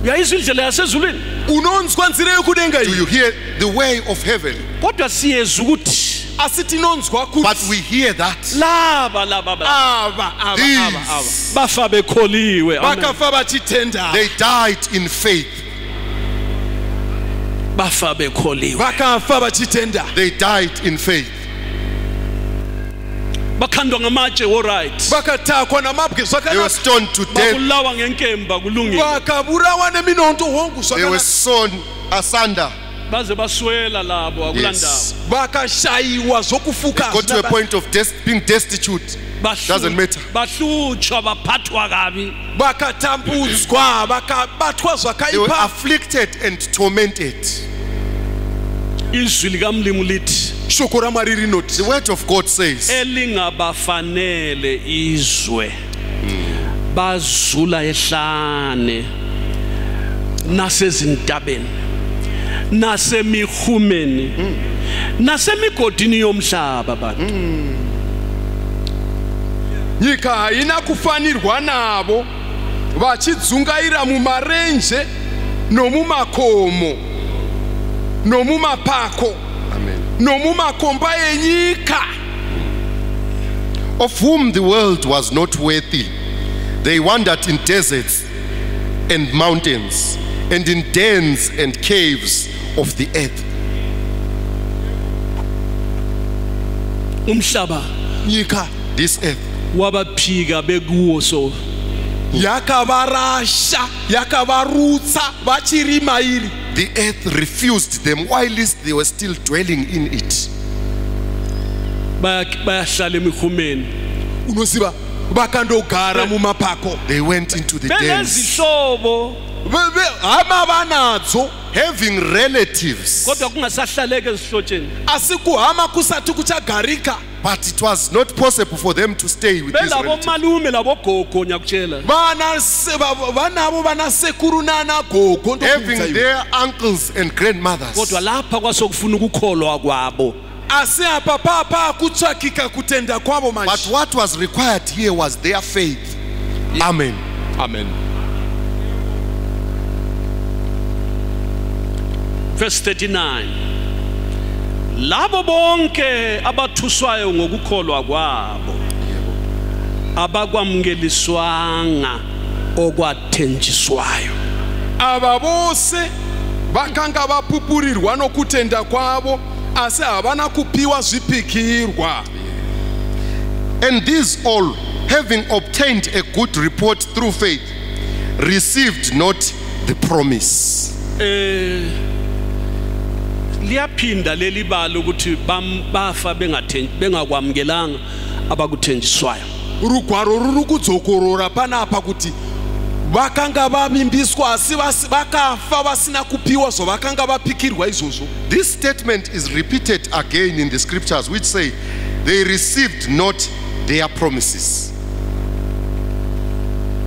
uyayizwa indlela yasezulwini unonzwa nzira yokudenga Do iyi. you hear the way of heaven? kodwa siyeza ukuthi asi tinonzwa But kuti we hear that. laba ava These, bafa bekholiwe amen. vakafa vachitenda. they died in faith. bafa bekholiwe vakafa vachitenda. They died in faith. bakhandwa ngamatshe alright vakatakwa namabwe They were zvakanaka. stoned to death. bakulawa ngenkemba kulungile vakavurawa neminondo hongu They were zvakanaka. sawn asunder. baze baswela labo akulandawo Yes. vakashayiwa zvokufuka. Got to a point of being destitute. Doesn't matter. bahlutshwa baphathwa kabi vakatambudzwa vakabatwa They were zvakaipa. afflicted and tormented. izwi likamlimu lithi shoko ramwari rinoti The word of God says, elingabafanele izwe bazula ehlane nasezintabeni nasemihumeni nasemigodini yomhlaba bantu nyika haina kufanirwa navo vachidzungaira mumarenje nomumakomo nomumapako nomumakomba enyika, of whom the world was not worthy. They wandered in deserts and mountains and in dens and caves of the earth. umhlaba nyika This earth wabaphika bekuwo so yakavarasha yakavarutsa vachirima iri. the earth refused them whilst they were still dwelling in it. bayahlala emihumeni unoziva vakandogara mumapako. They went into the dens, benezihlobo hama vanadzo having relatives, kodwa kungasahlaleke ezihlotsheni asi kuhama kusati kuchagarika. but it was not possible for them to stay with these belabo relatives. malume labo gogo nyakutshela vanavo vanasekuru nanagogo Having their uncles and grandmothers. kodwa lapha kwasokufuna ukukholwa kwabo asi apa papa kutsvakika kutenda kwavo But manje. what was required here was their faith. Amen. Amen. verse 39 labo bonke abathuswayo ngokukholwa kwabo abakwamukeliswanga okwathenjiswayo Ava vose vakanga vapupurirwa nokutenda kwavo asi havana kupiwa zvipikirwa. And these all, having obtained a good report through faith, received not the promise. liyaphinda leli balo ukuthi bafa bengakwamukelanga abakuthenjiswayo Rugwaro ruri kudzokorora panapa kuti vakanga vavimbiswa asi vakafa vasina kupiwa zvavakanga vapikirwa izvozvo. This statement is repeated again in the scriptures, which say they received not their promises.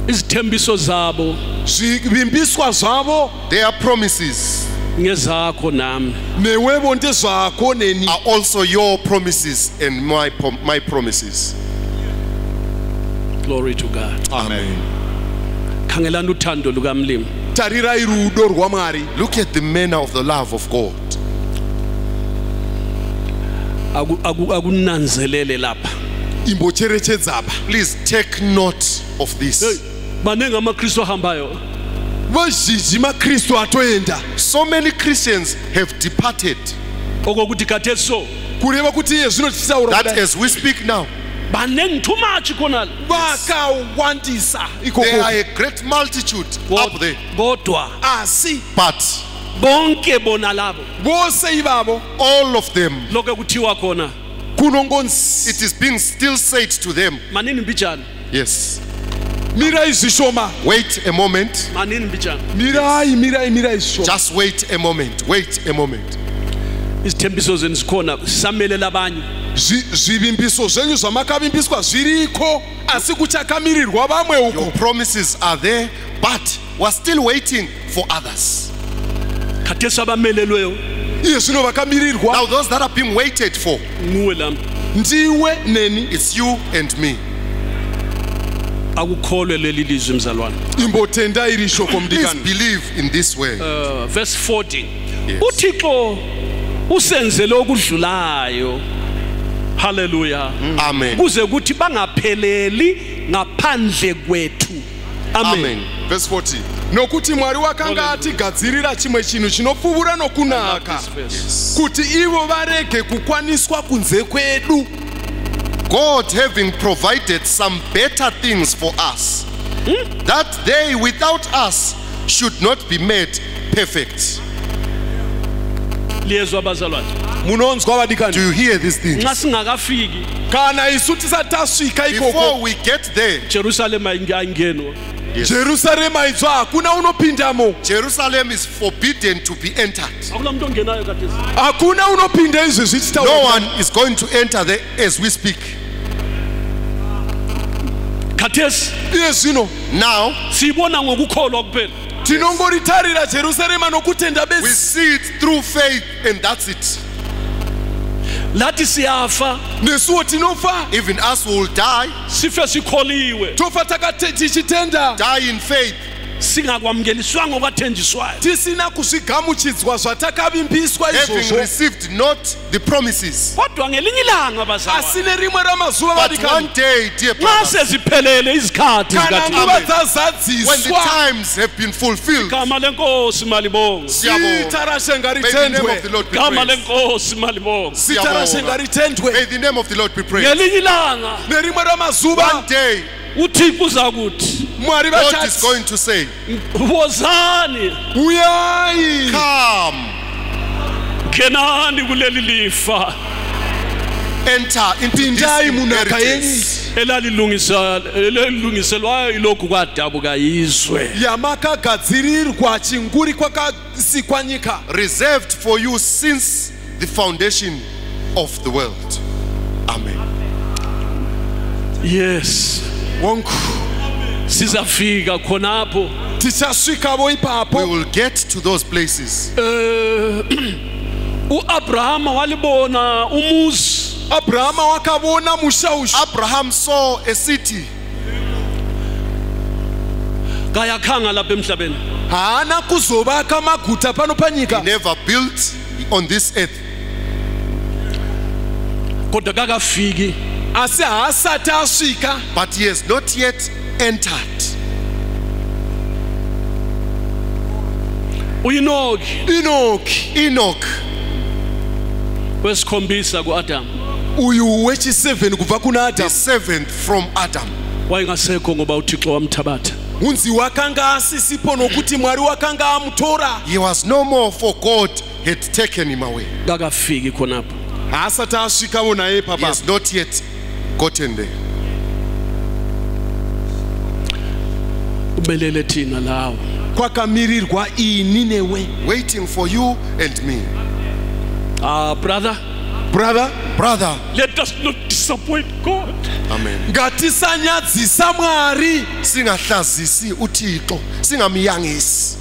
izithembiso zabo Zvivimbiswa zvavo Their promises ngezakho nami newevo ndezvako neni. are also your promises and my promises. glory to God Amen. khangelani uthando lukamlimi Tarirai rudo rwaMwari. Look at the manner of the love of God. akunanzelele lapha Imbocherechedza apa. Please take note of this. banenge amakristu ahambayo Vazhinji maKristu atoenda. So many Christians have departed okokuthi khathesi so Kureva kuti iye zvino tichitaura that kudai. as we speak now, banenge too much khona Vakawandisa there are ikoko. a great multitude up there. kodwa Asi But bonke bona labo vose ivavo all of them, lokho kuthiwa khona kunongonzi. it is being still said to them, manini mbijana yes, Mirai zvishoma. wait a moment, manini mbijana Mirai zvishoma. just wait a moment. izithembiso zenu zikhona samelela abanye Zvivimbiso zvenyu zvamakavimbiswa zviriko asi kuchakamirirwa vamwe Your uko. promises are there, but we're still waiting for others. khathesi abamelelweyo Iye zvino vakamirirwa Now those that are being waited for, nguwe lami ndiwe neni. it's you and me. akukholwe leli lizwi mzalwane Imbotenda iri shoko Please mdikani. believe in this way. verse 14 Yes. uthixo usenzele okudlulayo haleluya Amen. kuze kuthi bangapheleli ngaphandle kwethu amen Verse 40. Nokuti Mwari wakanga atigadzirira chimwe chinhu chinopfuvura nokunaka kuti ivo varege kukwaniswa kunze kwedu. God having provided some better things for us, that they without us should not be made perfect. liyezwa abazalwane Munonzwa Do vadikani. you hear these things? nxa singakafiki Kana isu tisati tasvika Before Oh, ikoko we get there, jerusalema ayingenwa Jerusalema idzo hakuna unopindamo. Jerusalem is forbidden to be entered. akuna muntu ongenayo khathesi Hakuna unopinda izvi No zvichitaura. one is going to enter there as we speak. khathesi Yes, you know. Now siyibona ngokukholwa kuphela. Tinongoritarira Jerusalema nokutenda we besi. see it through faith, and that's it. Lathi siyafa Nesuo tinofa. Even us will die, sife sikholiwe Tofa takatenda. die in faith, singakwamukeliswanga okwathenjiswayo. Tisina kusvigamuchidzwa zvatakavimpiswa having izvozvo. received not the promises. Kodwa ngelinye ilanga bazalwane Asine rimwe ramazuva But one vadikani. day, dear nxa brothers, seziphelele izikhathi Kana zikaThixo, nguva when the dzazadziswa. times have been fulfilled, igama lenkosi malibonga, siyabonga. Zita rashenga May the name of the ritendwe. Lord be igama praised. lenkosi malibonga. Zita Siyabonga. rashenga ritendwe. May the name of the Lord be praised. Ngelinye ilanga Nerimwe One ramazuva. day, uThixo uzakuthi Mwari God is vachati. going to say, wozani Uyai. come, ngenani kuleli lifa enter into this Pindai munhaka inheritance elalilungiselwayo ilokhu kwadabuka yizwe. Yamakagadzirirwa chinguri kwakasikwa nyika. reserved for you since the foundation of the world. Amen. Yes, Wonku. sizafika khonapho. Tichasvikavo We ipapo. will get to those places. uAbrahama walibona umuzi Abrahama wakavona musha ushu. Abraham saw a city. kayakhanga lapha emhlabeni. Haana kuzovaka maguta pano He panyika. never built on this earth, Kodwa kakafiki Asi haasati asvika. but he has not yet entered. uEnoki Enoki. Enoch, wesikhombisa kuAdam Uyu wechi-7 kubva kuna the Adamu. seventh from Adam, wayengasekho ngoba uThixo wamthabatha. Unzi wakanga asisipo nokuti Mwari wakanga amutora. he was no more, for God had taken him away. Kakafiki khonapho. Haasati asvikawo naye He papa. has not yet gotten there. Ubelele thina lawo. Kwakamirirwa ini newe. Waiting for you and me. Brother, Brother, Brother, let us not disappoint God. amen. ngatisanyadzisa Mwari. Singahlazisi uThixo, singamyangisi.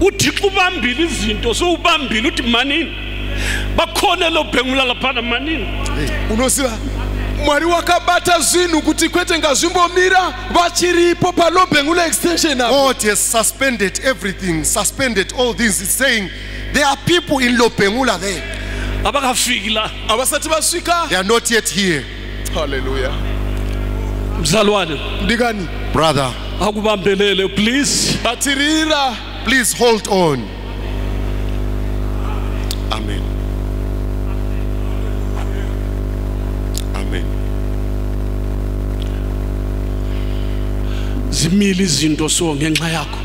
uThixo ubambile izinto so ubambile uthi manini bakhona lobhengula laphana manini. Unoziva? Mwari wakabata zvinhu kuti kwete ngazvimbomira vachiripo palobhengula extension apo. God has suspended everything, suspended all things. It's saying there are people in Lopengula there. abakafiki la. Havasati vasvika. They are not yet here. Hallelujah. Mzalwane Ndikani? Brother, akubambelele please. Batirira. please hold on. Amen. Amen. Zimile izinto so ngenxa yakho.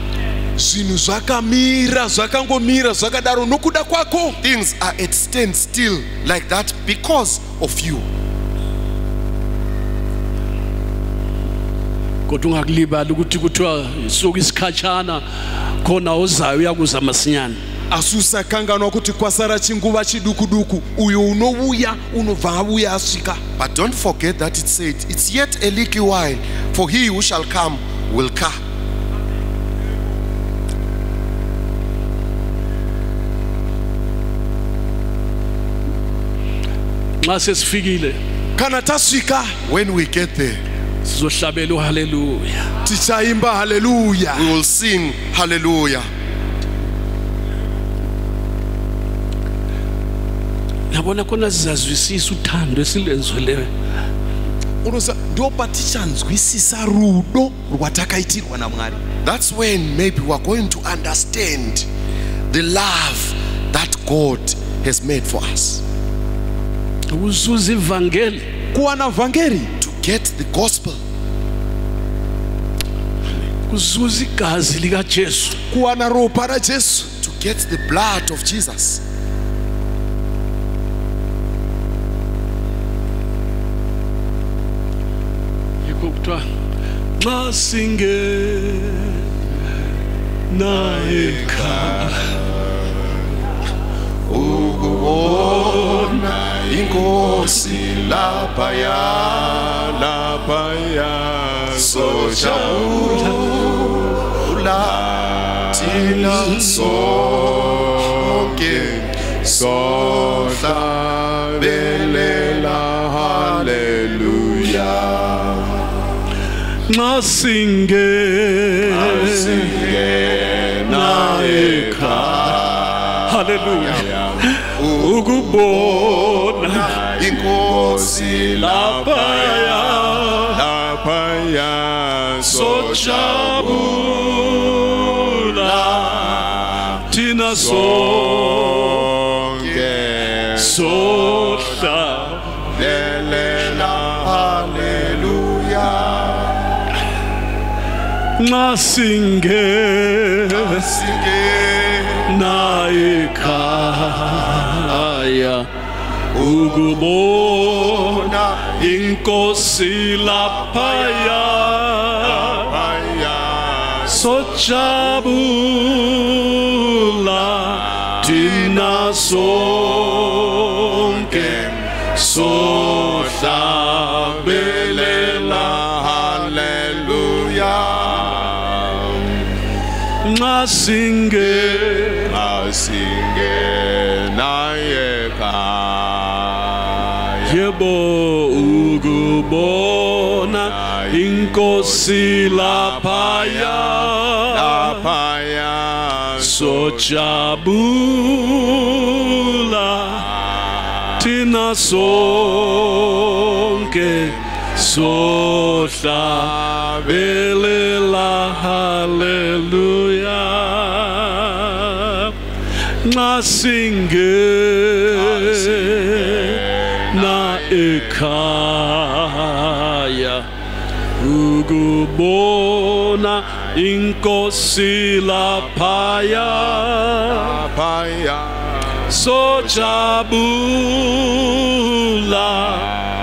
Zvinhu zvakamira zvakangomira zvakadaro nokuda kwako. Things are at standstill like that because of you. Kodwa ungakulibali ukuthi kuthiwa isuku isikhatshana khona ozayo uyakuza masinyane. Asusakanganwa kuti kwasara chinguva chidukuduku uyo unouya unobva abuya asvika. But don't forget that it said, it's yet a little while, for he who shall come will come. Nxa sesifikile Kana tasvika When we get there, sizohlabela uhaleluya. tichaimba haleluya. we will sing hallelujah. Yabona khona sizazwisisa uthando esilenzweleyo. Unoziva ndo patichanzwisisa rudo rwatakaitirwa naMwari. That's when maybe we are going to understand the love that God has made for us. Ukuzuza ivangeli Kuwana vhangeri. To get the gospel, kuzuza igazi likaJesu. Kuwana ropa raJesu. to get the blood of Jesus. Yikho kuthiwa nxa singena ekhaya Inkosi lapaya, Lapaya. sojabula thina sonke sohlabelela haleluya nxa singena ekhaya haleluya ukubona inkosi laphaya sojabula thina sonke sohlabelela haleluya nxa singena ekhaya ukubona inkosi laphaya sojabula thina sonke sohlabelela haleluya nxa singena ekhaya yebo ukubona inkosi laphaya sojabula thina sonke sohlabelela haleluya nxa singena ekhaya ukubona inkosi laphaya sojabula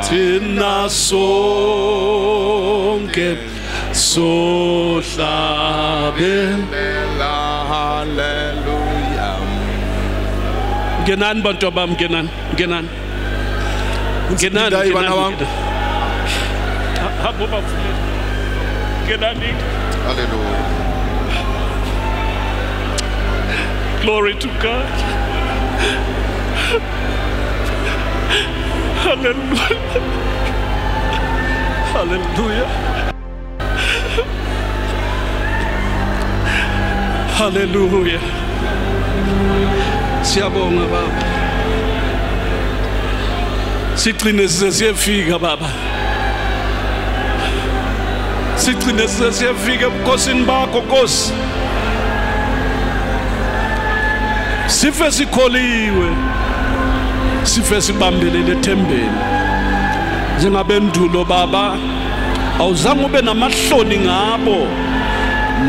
thina sonke sohlabelela haleluya ngenani bantu bami ngenani hamba bafuna ngenani haleluya glory to God hallelujah hallelujah hallelujah siyabonga baba sigcine siyefika baba sigcine siyefika ebukhosini bakho Nkosi sife sikholiwe sife sibambelele ethembeni njengabendulo baba awuzange ube namahloni ngabo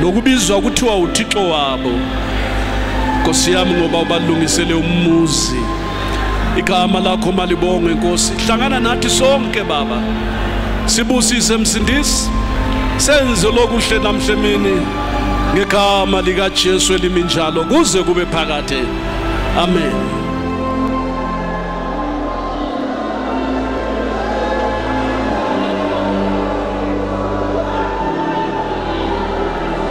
nokubizwa ukuthiwa uThixo wabo Nkosi yami ngoba ubalungisele umuzi igama lakho malibonge Nkosi hlangana nathi sonke baba sibusise msindisi senze lokuhle namhlemini ngegama lika Jesu eliminjalo kuze kube phakade amen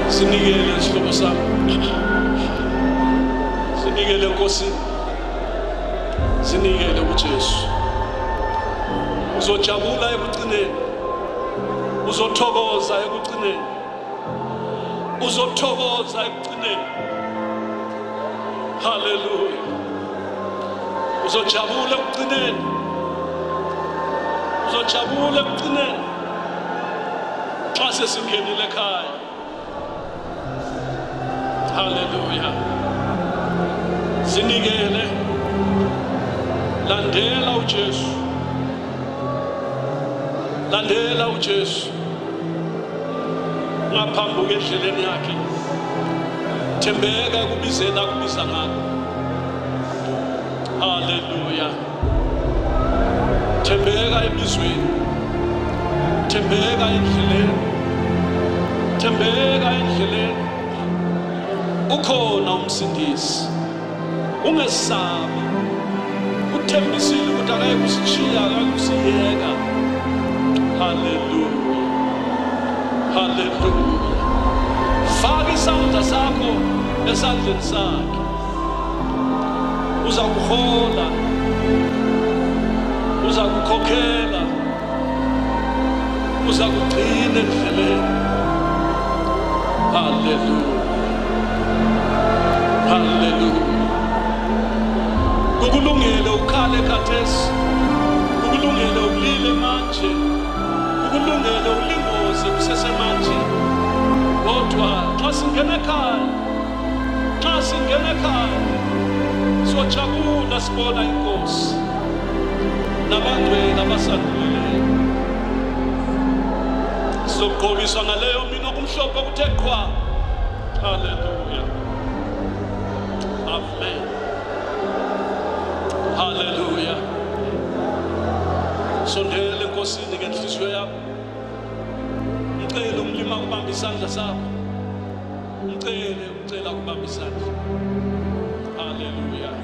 sinikele sihlobo sami sinikele Nkosi sinikele uJesu uzojabula ekugcineni uzothokoza ekugcineni uzothokoza ekugcineni haleluya uzojabula ekugcineni uzojabula ekugcineni xa sesingenile ekhaya haleluya sinikele landela uJesu landela uJesu ngaphambuka endleleni yakhe thembeka kubizela akubiza ngakho haleluya thembeka ebizweni thembeka endleleni thembeka endleleni ukhona umsindisi ungesabi uthembisile ukuthi akayikushiya akayikusiyeka haleluya Hallelujah. Faka isandla sakho esandleni sakhe. Uzakuhola. Uzakukhokhela. Uzakugcina endleleni. Hallelujah. Hallelujah. Ukulungele ukhale khathesi. Ukulungele ulile manje. Ukulungele ulingoze kusesemanje. Kodwa xa singena ekhaya sojabula sibona inkosi nabangcwele abasadlulileyo. Sizogqokiswa ngaleyo mina okumhlophe okuthe qhwa. Hallelujah. Amen. Hallelujah. Sondele enkosini ngenhliziyo yakho. Mcele umlima ukubamba isandla sakho. Ucela ukubamba isandla. Hallelujah.